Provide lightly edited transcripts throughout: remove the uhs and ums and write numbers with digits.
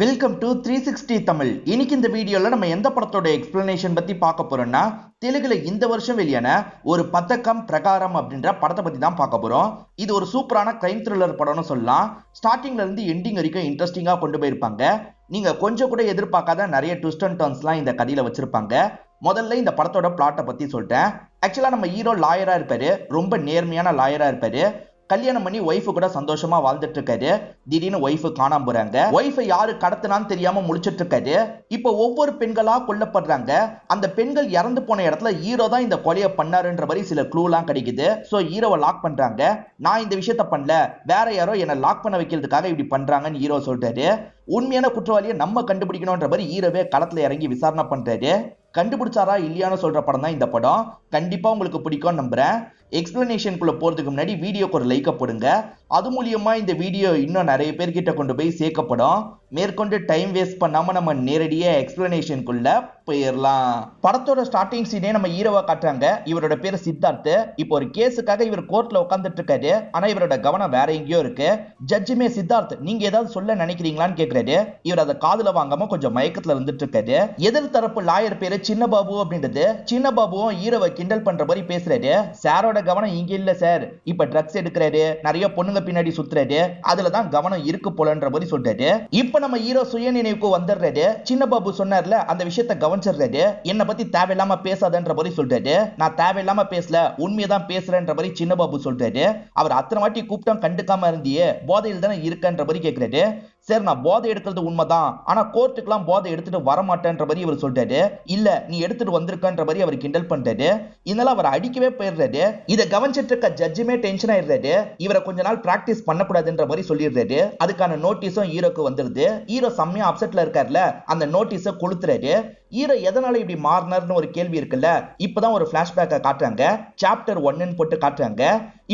Welcome to 360 Tamil. இன்னைக்கு இந்த வீடியோல நம்ம எந்த படத்தோட எக்ஸ்பிளனேஷன் பத்தி பார்க்க போறோம்னா, தெலுங்குல இந்த வருஷம் வெளியான ஒரு பதக்கம் பிரகாரம் அப்படின்ற படத்தை பத்தி தான் பார்க்க போறோம். இது ஒரு சூப்பரான கிரைம் த்ரில்லர் படம்னு சொல்லலாம். ஸ்டார்டிங்ல இருந்து எண்டிங் வரைக்கும் இன்ட்ரெஸ்டிங்கா கொண்டு போயிருப்பாங்க. நீங்க கொஞ்சம் கூட எதிர்பார்க்காத நிறைய ட்விஸ்ட் அண்ட் டர்ன்ஸ்லாம் இந்த கதையில வச்சிருப்பாங்க. முதல்ல இந்த படத்தோட பிளாட்டை பத்தி சொல்லிட்டேன். ஆக்சுவலா நம்ம ஹீரோ லாயரா இருப்பாரு, ரொம்ப நேர்மையான லாயரா இருப்பாரு. கல்யாணம் பண்ணி ஒய்ஃபு கூட சந்தோஷமா வாழ்ந்துட்டு இருக்காரு. திடீர்னு ஒய்ஃபு காணாம போறாங்க. ஒய்ஃபை யாரு கடத்தினான்னு தெரியாம முழிச்சிட்டு இருக்காரு. இப்ப ஒவ்வொரு பெண்களா கொல்லப்படுறாங்க. அந்த பெண்கள் இறந்து போன இடத்துல ஹீரோ தான் இந்த கொலையை பண்ணாருன்ற மாதிரி சில க்ளூலாம் கிடைக்குது. சோ ஹீரோவை லாக் பண்றாங்க. நான் இந்த விஷயத்த பண்ணல, வேற யாரோ என்ன லாக் பண்ண வைக்கிறதுக்காக இப்படி பண்றாங்கன்னு ஹீரோ சொல்றாரு. உண்மையான குற்றவாளியை நம்ம கண்டுபிடிக்கணும்ன்ற மாதிரி ஹீரோவே களத்துல இறங்கி விசாரணை பண்றாரு. கண்டுபிடிச்சாரா இல்லையான்னு சொல்ற படம் தான் இந்த படம். கண்டிப்பா உங்களுக்கு பிடிக்கும் நம்புறேன். எக்ஸ்பிளனேஷனுக்குள்ள போறதுக்கு முன்னாடி வீடியோக்கு ஒரு லைக்க போடுங்க. அது மூலியமா இந்த வீடியோ இன்னும் நிறைய பேர்கிட்ட கொண்டு போய் சேர்க்கப்படும். மேற்கொண்டு டைம் வேஸ்ட் பண்ணாம நம்ம நேரடியா எக்ஸ்பிளனேஷனுக்குள்ள போயிடலாம். படத்தோட ஸ்டார்டிங் சீனே நம்ம ஹீரோவா காட்டுறாங்க. இவரோட பேரு சித்தார்த். இப்போ ஒரு கேஸுக்காக இவர் கோர்ட்ல உட்கார்ந்துட்டு இருக்காரு. ஆனா இவரோட கவனம் வேற எங்கேயோ இருக்கு. ஜட்ஜுமே சித்தார்த் நீங்க ஏதாவது சொல்ல நினைக்கிறீங்களான்னு கேக்குறாரு. இவர் அதை காதுல வாங்காம கொஞ்சம் மயக்கத்துல இருந்துட்டு இருக்காரு. எதிர் தரப்பு லாயர் பேரு சின்ன பாபு அப்படின்றது. சின்ன பாபுவும் ஹீரோவை கிண்டல் பண்ற மாதிரி பேசுறாரு. சாரோட கவனம் இங்க இல்ல சார், இப்ப ட்ரக்ஸ் எடுக்கிறாரு, நிறைய பொண்ணுங்க பின்னாடி சுத்துறாரு, அதுலதான் கவனம் இருக்கு போலன்ற மாதிரி சொல்றாரு. இப்ப நம்ம ஹீரோ சுய நினைவுக்கு வந்துடுறாரு. சின்ன பாபு சொன்னார்ல அந்த விஷயத்தை கவனிச்சிடுறாரு. என்ன பத்தி தேவையில்லாம பேசாதன்ற மாதிரி சொல்றாரு. நான் தேவையில்லாம பேசல, உண்மையதான் பேசுறேன்ற மாதிரி சின்ன பாபு சொல்றாரு. அவர் அத்தனை வாட்டி கூப்பிட்டோம் கண்டுக்காம இருந்தியே, போதையில் தானே இருக்கன்ற மாதிரி கேட்கிறாரு. சரி நான் போதை எடுக்கிறது உண்மைதான், ஆனா கோர்ட்டுக்கெல்லாம் போதை எடுத்துட்டு வர மாட்டேன்ற மாதிரி இவர் சொல்றாரு. இல்ல நீ எடுத்துட்டு வந்திருக்கன்ற மாதிரி அவர் கிண்டல் பண்றாரு. இதனால அவர் அடிக்கவே போயிடுறாரு. இதை கவனிச்சிட்டு இருக்க ஜட்ஜுமே டென்ஷன் ஆயிடுறாரு. இவரை கொஞ்ச நாள் பிராக்டிஸ் பண்ணக்கூடாதுன்ற மாதிரி சொல்லிடுறாரு. அதுக்கான நோட்டீஸும் ஹீரோக்கு வந்துருது. ஹீரோ செம்மையா அப்செட்ல இருக்காருல, அந்த நோட்டீஸை கொளுத்துறாரு. ஹீரோ எதனால இப்படி மாறினார்னு ஒரு கேள்வி இருக்குல்ல, இப்பதான் ஒரு பிளாஷ்பேக்கை காட்டுறாங்க. சாப்டர் 1 போட்டு காட்டுறாங்க.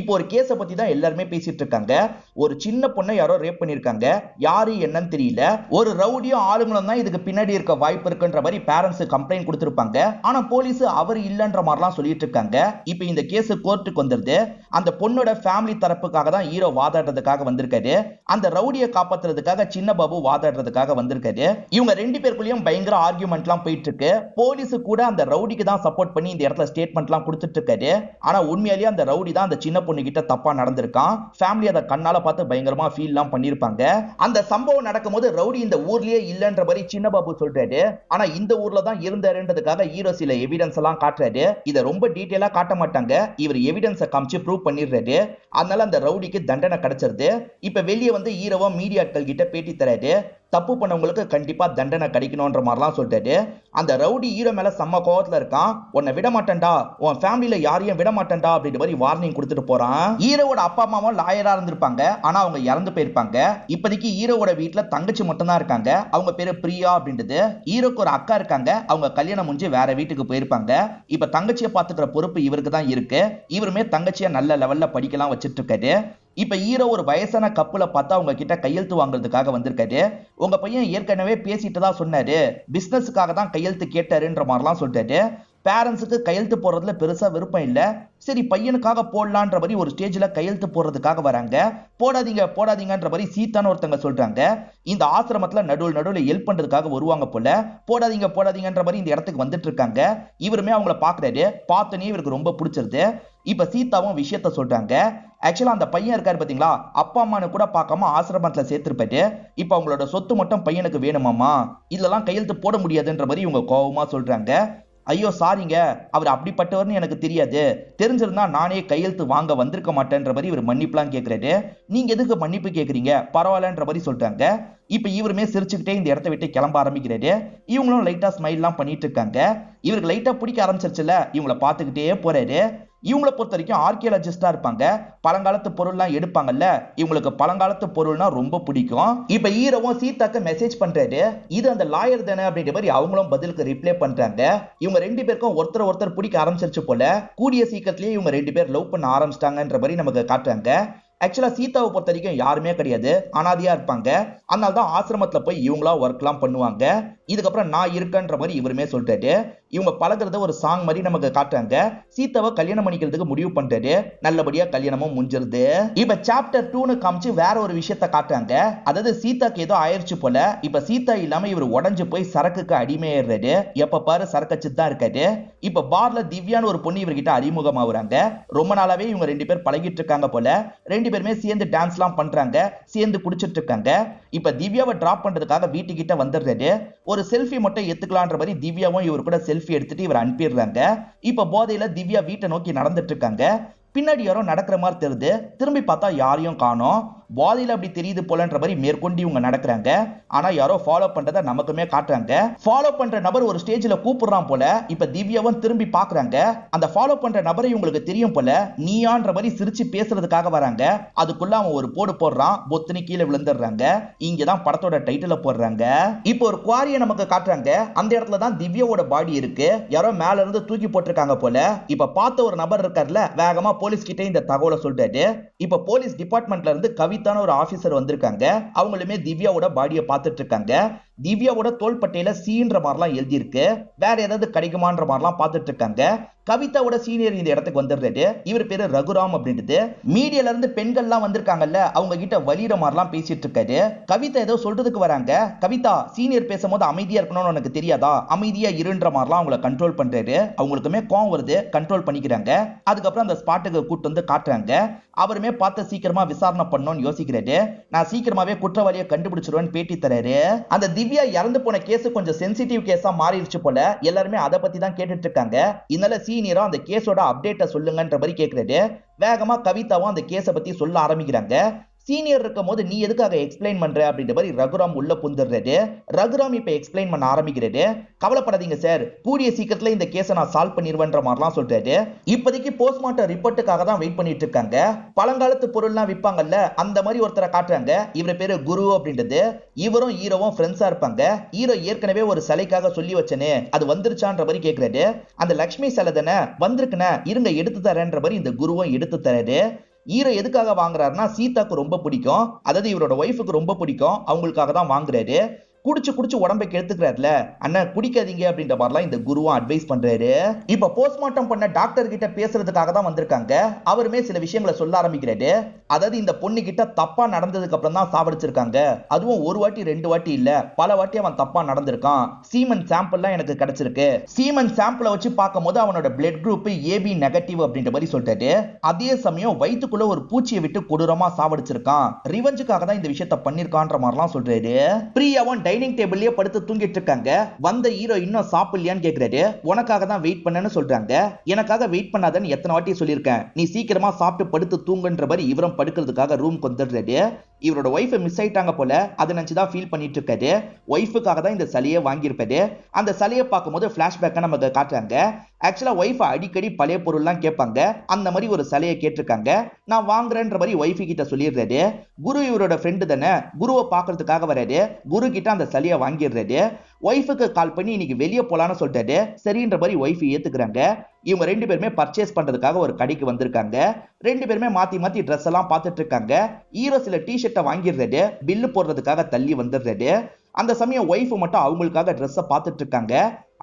இப்போ ஒரு கேஸை பத்தி தான் எல்லாருமே பேசிட்டு இருக்காங்க. ஒரு சின்ன பொண்ணை யாரோ ரேப் பண்ணிருக்காங்க. யாரு என்னன்னு தெரியல. ஒரு ரவுடியும் ஆளுங்களும் தான் இதுக்கு பின்னாடி இருக்க வாய்ப்பு இருக்குன்ற மாதிரி பேரண்ட்ஸ் கம்ப்ளைண்ட் கொடுத்திருப்பாங்க. ஆனா போலீஸ் அவர் இல்லன்ற மாதிரிலாம் சொல்லிட்டு இருக்காங்க. இப்போ இந்த கேஸ் கோர்ட்டுக்கு வந்துருது. அந்த பொண்ணோட ஃபேமிலி தரப்புக்காக தான் ஹீரோ வாதாடுறதுக்காக வந்திருக்காரு. அந்த ரவுடியை காப்பாத்துறதுக்காக சின்ன பாபு வாதாடுறதுக்காக வந்திருக்காரு. இவங்க ரெண்டு பேருக்குள்ளயும் பயங்கர ஆர்கியூமெண்ட்லாம் போயிட்டு இருக்கு. போலீஸ் கூட அந்த ரவுடிக்கு தான் சப்போர்ட் பண்ணி இந்த இடத்துல ஸ்டேட்மெண்ட்லாம் கொடுத்துட்டு இருக்காரு. ஆனா உண்மையிலேயே அந்த ரவுடி தான் அந்த சின்ன பொண்ணு கிட்ட தப்பா நடந்திருக்கான். ஃபேமிலி அதை கண்ணால பார்த்து பயங்கரமா ஃபீல்லாம் பண்ணிருப்பாங்க. அந்த சம்பவம் நடக்கும்போது ரவுடி இந்த ஊர்லயே இல்லன்ற மாதிரி சின்ன பாபு சொல்றாரு. ஆனா இந்த ஊர்ல தான் இருந்தாருன்றதுக்காக ஹீரோ சில எவிடன்ஸ் எல்லாம் காட்டுறாரு. இதை ரொம்ப டீடைலா காட்ட மாட்டாங்க. இவர் எவிடன்ஸை காமிச்சு ப்ரூவ் பண்ணிடுறாரு. அதனால அந்த ரவுடிக்கு தண்டனை கிடைச்சிருது. இப்ப வெளியே வந்து ஹீரோவா மீடியாக்கள் கிட்ட பேட்டி தராரு. தப்பு பண்ணவங்களுக்கு கண்டிப்பா தண்டனை கிடைக்கணும்ன்ற மாதிரிலாம் சொல்றாரு. அந்த ரவுடி ஹீரோ மேல செம்ம கோவத்துல இருக்கான். உன்னை விட மாட்டேன்டா, உன் ஃபேமிலியில யாரையும் விட மாட்டேன்டா அப்படின்ற மாதிரி வார்னிங் கொடுத்துட்டு போறான். ஹீரோவோட அப்பா அம்மாவும் லாயரா இருந்திருப்பாங்க. ஆனா அவங்க இறந்து போயிருப்பாங்க. இப்போதைக்கு ஹீரோவோட வீட்டுல தங்கச்சி மட்டும் தான் இருக்காங்க. அவங்க பேரு பிரியா அப்படின்றது. ஹீரோக்கு ஒரு அக்கா இருக்காங்க. அவங்க கல்யாணம் முடிஞ்சு வேற வீட்டுக்கு போயிருப்பாங்க. இப்ப தங்கச்சியை பாத்துக்கிற பொறுப்பு இவருக்கு தான் இருக்கு. இவருமே தங்கச்சியை நல்ல லெவல்ல படிக்கலாம் வச்சிட்டு இருக்காரு. இப்ப ஹீரோ ஒரு வயசான கப்புல பார்த்தா அவங்க கிட்ட கையெழுத்து வாங்குறதுக்காக வந்திருக்காரு. உங்க பையன் ஏற்கனவே பேசிட்டு தான் சொன்னாரு, பிசினஸுக்காக தான் கையெழுத்து கேட்டாருன்ற மாதிரிலாம் சொல்றாரு. பேரண்ட்ஸுக்கு கையெழுத்து போடுறதுல பெருசா விருப்பம் இல்ல. சரி பையனுக்காக போடலான்ற மாதிரி ஒரு ஸ்டேஜ்ல கையெழுத்து போடுறதுக்காக வராங்க. போடாதீங்க போடாதீங்கன்ற மாதிரி சீத்தான ஒருத்தங்க சொல்றாங்க. இந்த ஆசிரமத்துல நடுவில் ஹெல்ப் பண்றதுக்காக வருவாங்க போல. போடாதீங்க போடாதீங்கன்ற மாதிரி இந்த இடத்துக்கு வந்துட்டு இருக்காங்க. இவருமே அவங்கள பாக்குறாரு. பார்த்தோன்னே இவருக்கு ரொம்ப பிடிச்சிருது. இப்ப சீதாவும் விஷயத்த சொல்றாங்க. ஆக்சுவலா அந்த பையன் இருக்காரு பாத்தீங்களா, அப்பா அம்மானு கூட பார்க்காம ஆசிரமத்துல சேர்த்திருப்பாரு. இப்ப அவங்களோட சொத்து மட்டும் பையனுக்கு வேணுமாமா, இதெல்லாம் கையெழுத்து போட முடியாதுன்ற மாதிரி இவங்க கோபமா சொல்றாங்க. ஐயோ சாரிங்க, அவர் அப்படிப்பட்டவர்னு எனக்கு தெரியாது, தெரிஞ்சிருந்தா நானே கையெழுத்து வாங்க வந்திருக்க மாட்டேன்ற மாதிரி இவர் மன்னிப்புலாம் கேட்கிறாரு. நீங்க எதுக்கு மன்னிப்பு கேட்குறீங்க, பரவாயில்லன்ற மாதிரி சொல்றாங்க. இப்ப இவருமே சிரிச்சுக்கிட்டே இந்த இடத்த விட்டு கிளம்ப ஆரம்பிக்கிறாரு. இவங்களும் லைட்டா ஸ்மைல்லாம் பண்ணிட்டு இருக்காங்க. இவருக்கு லைட்டா பிடிக்க ஆரம்பிச்சிருச்சுல, இவங்களை பார்த்துக்கிட்டே போறாரு. இவங்களை பொறுத்த வரைக்கும் ஆர்கியாலஜிஸ்டா இருப்பாங்க. பழங்காலத்து பொருள்லாம் எடுப்பாங்கல்ல, இவங்களுக்கு பழங்காலத்து பொருள்னா ரொம்ப பிடிக்கும். இப்ப ஹீரோவும் சீதாக்கு மெசேஜ் பண்றாரு. இது அந்த லாயர் தானே அப்படின்ற மாதிரி அவங்களும் பதிலுக்கு ரிப்ளை பண்றாங்க. இவங்க ரெண்டு பேருக்கும் ஒருத்தர் பிடிக்க ஆரம்பிச்சிருச்சு போல. கூடிய சீக்கிரத்திலேயே இவங்க ரெண்டு பேர் லவ் பண்ண ஆரம்பிச்சிட்டாங்கன்ற மாதிரி நமக்கு காட்டுறாங்க. ஆக்சுவலா சீதாவை பொறுத்த வரைக்கும் யாருமே கிடையாது, அனாதையா இருப்பாங்க. அதனால தான் ஆசிரமத்துல போய் இவங்களா ஒர்க்லாம் பண்ணுவாங்க. இதுக்கப்புறம் நான் இருக்கேன்ற மாதிரி இவருமே சொல்லிட்டாரு. இவங்க பழகுறத ஒரு சாங் மாதிரி நமக்கு காட்டுறாங்க. சீதாவை கல்யாணம் பண்ணிக்கிறதுக்கு முடிவு பண்றாரு. நல்லபடியா கல்யாணமும் முடிஞ்சிருது. இப்ப சாப்டர் 2னு காமிச்சு வேற ஒரு விஷயத்தை காட்டுறாங்க. அதாவது சீதாக்கு ஏதோ ஆயிருச்சு போல. இப்ப சீதா இல்லாம இவர் உடஞ்சு போய் சரக்குக்கு அடிமையாடுறாரு. எப்ப பாரு சரக்கச்சிட்டு தான் இருக்காரு. இப்ப பார்ல திவ்யான்னு ஒரு பொண்ணு இவர்கிட்ட அறிமுகமாகறாங்க. ரொம்ப நாளாவே இவங்க ரெண்டு பேர் பழகிட்டு இருக்காங்க போல. ரெண்டு பேருமே சேர்ந்து டான்ஸ்லாம் பண்றாங்க, சேர்ந்து குடிச்சிட்டு இருக்காங்க. இப்ப திவ்யாவை டிராப் பண்றதுக்காக வீட்டுக்கிட்ட வந்துடுறாரு. ஒரு செல்ஃபி மட்டும் எடுத்துக்கலான்ற மாதிரி திவ்யாவும் இவர் கூட செல்ஃபி எடுத்துட்டு இவர் அனுப்பிடுறாங்க. இப்ப போதையில திவ்யா வீட்டை நோக்கி நடந்துட்டு இருக்காங்க. பின்னாடி யாரோ நடக்கிற மாதிரி தெரியுது. திரும்பி பார்த்தா யாரையும் காணோம். போதையில அப்படி தெரியுது போலன்ற மாதிரி மேற்கொண்டு இவங்க நடக்கிறாங்க. ஆனா யாரோ ஃபாலோ பண்றத நமக்குமே காட்டுறாங்க. ஃபாலோ பண்ற நபர் ஒரு ஸ்டேஜ்ல கூப்பிடுறான் போல. இப்ப திவ்யாவும் திரும்பி பாக்குறாங்க. அந்த ஃபாலோ பண்ற நபரை இவங்களுக்கு தெரியும் போல. நீயான்ற மாதிரி சிரிச்சு பேசுறதுக்காக வராங்க. அதுக்குள்ள அவன் ஒரு போடு போடுறான். பொத்துனி கீழே விழுந்துடுறாங்க. இங்கதான் படத்தோட டைட்டில போடுறாங்க. இப்போ ஒரு குவாரியை நமக்கு காட்டுறாங்க. அந்த இடத்துல தான் திவ்யாவோட பாடி இருக்கு. யாரோ மேல இருந்து தூக்கி போட்டிருக்காங்க போல. இப்ப பார்த்த ஒரு நபர் இருக்கார்ல, வேகமா போலீஸ் கிட்ட இந்த தகவலை சொல்றாரு. இப்ப போலீஸ் டிபார்ட்மெண்ட்ல இருந்து கவிதான ஒரு ஆபீசர் வந்திருக்காங்க. அவங்களுமே திவ்யாவோட பாடியை பார்த்துட்டு இருக்காங்க. திவ்யாவோட தோள்பட்டையில சீன்ற மாதிரிலாம் எழுதி இருக்கு. வேற ஏதாவது கிடைக்குமான்ற மாதிரிலாம் பார்த்துட்டு இருக்காங்க. கவிதாவோட சீனியர் இந்த இடத்துக்கு வந்துடுறாரு. இவர் பேரு ரகுராம் அப்படின்றது. மீடியால இருந்து பெண்கள்லாம் வந்திருக்காங்கல்ல, அவங்க கிட்ட வலிற மாதிரிலாம் பேசிட்டு இருக்காரு. கவிதா ஏதோ சொல்றதுக்கு வராங்க. கவிதா, சீனியர் பேசும்போது அமைதியா இருக்கணும்னு உனக்கு தெரியாதா? அமைதியா இருன்ற மாதிரிலாம் அவங்கள கண்ட்ரோல் பண்றாரு. அவங்களுக்குமே கோவம் வருது, கண்ட்ரோல் பண்ணிக்கிறாங்க. அதுக்கப்புறம் அந்த ஸ்பாட்டுக்கு கூட்டு வந்து காட்டுறாங்க. அவருமே பார்த்து சீக்கிரமா விசாரணை பண்ணணும்னு யோசிக்கிறாரு. நான் சீக்கிரமாவே குற்றவாளியை கண்டுபிடிச்சிருவேன் பேட்டி தராரு. அந்த திவ்யா இறந்து போன கேஸ் கொஞ்சம் சென்சிட்டிவ் கேஸா மாறிடுச்சு போல. எல்லாருமே அதை பத்தி தான் கேட்டுட்டு இருக்காங்க. இதனால சீனியரா அந்த கேஸோட அப்டேட்டை சொல்லுங்கன்ற மாதிரி கேட்கிறாரு. வேகமா கவிதாவும் அந்த கேஸை பத்தி சொல்ல ஆரம்பிக்கிறாங்க. சீனியர் இருக்கும் போது நீ எதுக்காக எக்ஸ்பிளைன் பண்ற அப்படின்ற மாதிரி ரகுராம் உள்ள புந்துடுறாரு. ரகுராம் இப்ப எக்ஸ்பிளைன் பண்ண ஆரம்பிக்கிறாரு. கவலைப்படாதீங்க சார், கூடிய சீக்கிரத்துல இந்த கேஸை நான் சால்வ் பண்ணிடுவேன்ற மாதிரிலாம் சொல்றாரு. இப்போதைக்கு போஸ்ட்மார்ட்டம் ரிப்போர்ட்டுக்காக தான் வெயிட் பண்ணிட்டு இருக்காங்க. பழங்காலத்து பொருள்லாம் விற்பாங்கல்ல, அந்த மாதிரி ஒருத்தரை காட்டுறாங்க. இவர் பேரு குரு அப்படின்றது. இவரும் ஹீரோவும் ஃப்ரெண்ட்ஸா இருப்பாங்க. ஹீரோ ஏற்கனவே ஒரு சிலைக்காக சொல்லி வச்சனே, அது வந்துருச்சான்ற மாதிரி கேட்கிறாரு. அந்த லட்சுமி சிலை தானே வந்திருக்குன்னு, இருங்க எடுத்து தரேன்ற மாதிரி இந்த குருவும் எடுத்து தராரு. ஹீரோ எதுக்காக வாங்குறாருன்னா சீதாக்கு ரொம்ப பிடிக்கும். அதாவது இவரோட ஒய்ஃபுக்கு ரொம்ப பிடிக்கும். அவங்களுக்காக தான் வாங்குறாரு. குடிச்சு குடிச்சு உடம்பை கெடுத்துக்கிறாருல, அண்ணன் குடிக்காதீங்க அப்படின்ற மாதிரிலாம் இந்த குருவும் அட்வைஸ் பண்றாரு. இப்ப போஸ்ட்மார்ட்டம் பண்ண டாக்டர் கிட்ட பேசுறதுக்காக தான் வந்திருக்காங்க. அவருமே சில விஷயங்களை சொல்ல ஆரம்பிக்கிறாரு. அதாவது இந்த பொண்ணு கிட்ட தப்பா நடந்ததுக்கு அப்புறம் தான் சாவடிச்சிருக்காங்க. அதுவும் ஒரு வாட்டி ரெண்டு வாட்டி இல்ல, பல வாட்டி அவன் தப்பா நடந்திருக்கான். சீமன் சாம்பிள்லாம் எனக்கு கிடைச்சிருக்கு. சீமன் சாம்பிளை வச்சு பார்க்கும்போது அவனோட பிளட் குரூப் ஏபி நெகட்டிவ் அப்படின்ற மாதிரி சொல்லிட்டாரு. அதே சமயம் வயிற்றுக்குள்ள ஒரு பூச்சியை விட்டு கொடூரமா சாவடிச்சிருக்கான். ரிவெஞ்சுக்காக தான் இந்த விஷயத்த பண்ணிருக்கான்ற மாதிரிலாம் சொல்றாரு. பிரியாவும் டைனிங் டேபிள்லயே படுத்து தூங்கிட்டு இருக்காங்க. வந்த ஹீரோ இன்னும் சாப்பிடலையான்னு கேக்குறாரு. உனக்காக தான் வெயிட் பண்ணேன்னு சொல்றாங்க. எனக்காக வெயிட் பண்ணாதன்னு எத்தனை வாட்டி சொல்லியிருக்கேன். நீ சீக்கிரமா சாப்பிட்டு படுத்து தூங்குன்ற மாதிரி இவரும் படுக்கிறதுக்காக ரூம் வந்துடுறாரு. இவரோட ஒய்ஃபை மிஸ் ஆயிட்டாங்க போல, அதை நினைச்சுதான் ஃபீல் பண்ணிட்டு இருக்காரு. ஒய்ஃபுக்காக தான் இந்த சிலையை வாங்கியிருப்பாரு. அந்த சிலையை பார்க்கும்போது பிளாஷ்பேக்கை நமக்கு காட்டுறாங்க. ஆக்சுவலா ஒய்ஃபை அடிக்கடி பழைய பொருள்லாம் கேட்பாங்க. அந்த மாதிரி ஒரு சிலையை கேட்டிருக்காங்க. நான் வாங்குறேன்ற மாதிரி ஒய்ஃபு கிட்ட சொல்லிடுறாரு. குரு இவரோட ஃப்ரெண்டு தானே, குருவை பார்க்கறதுக்காக வராரு. குரு கிட்ட அந்த சிலையை வாங்கிடுறாரு. ஒய்ஃபுக்கு கால் பண்ணி இன்னைக்கு வெளியே போலான்னு சொல்லிட்டாரு. சரின்ற மாதிரி ஒய்ஃபு ஏத்துக்கிறாங்க. இவங்க ரெண்டு பேருமே பர்ச்சேஸ் பண்றதுக்காக ஒரு கடைக்கு வந்திருக்காங்க. ரெண்டு பேருமே மாத்தி மாத்தி ட்ரெஸ் எல்லாம் பார்த்துட்டு இருக்காங்க. ஹீரோ சில டிஷர்ட்டை வாங்கிடுறாரு. பில்லு போடுறதுக்காக தள்ளி வந்துடுறாரு. அந்த சமயம் ஒய்ஃபு மட்டும் அவங்களுக்காக ட்ரெஸ்ஸை பார்த்துட்டு இருக்காங்க.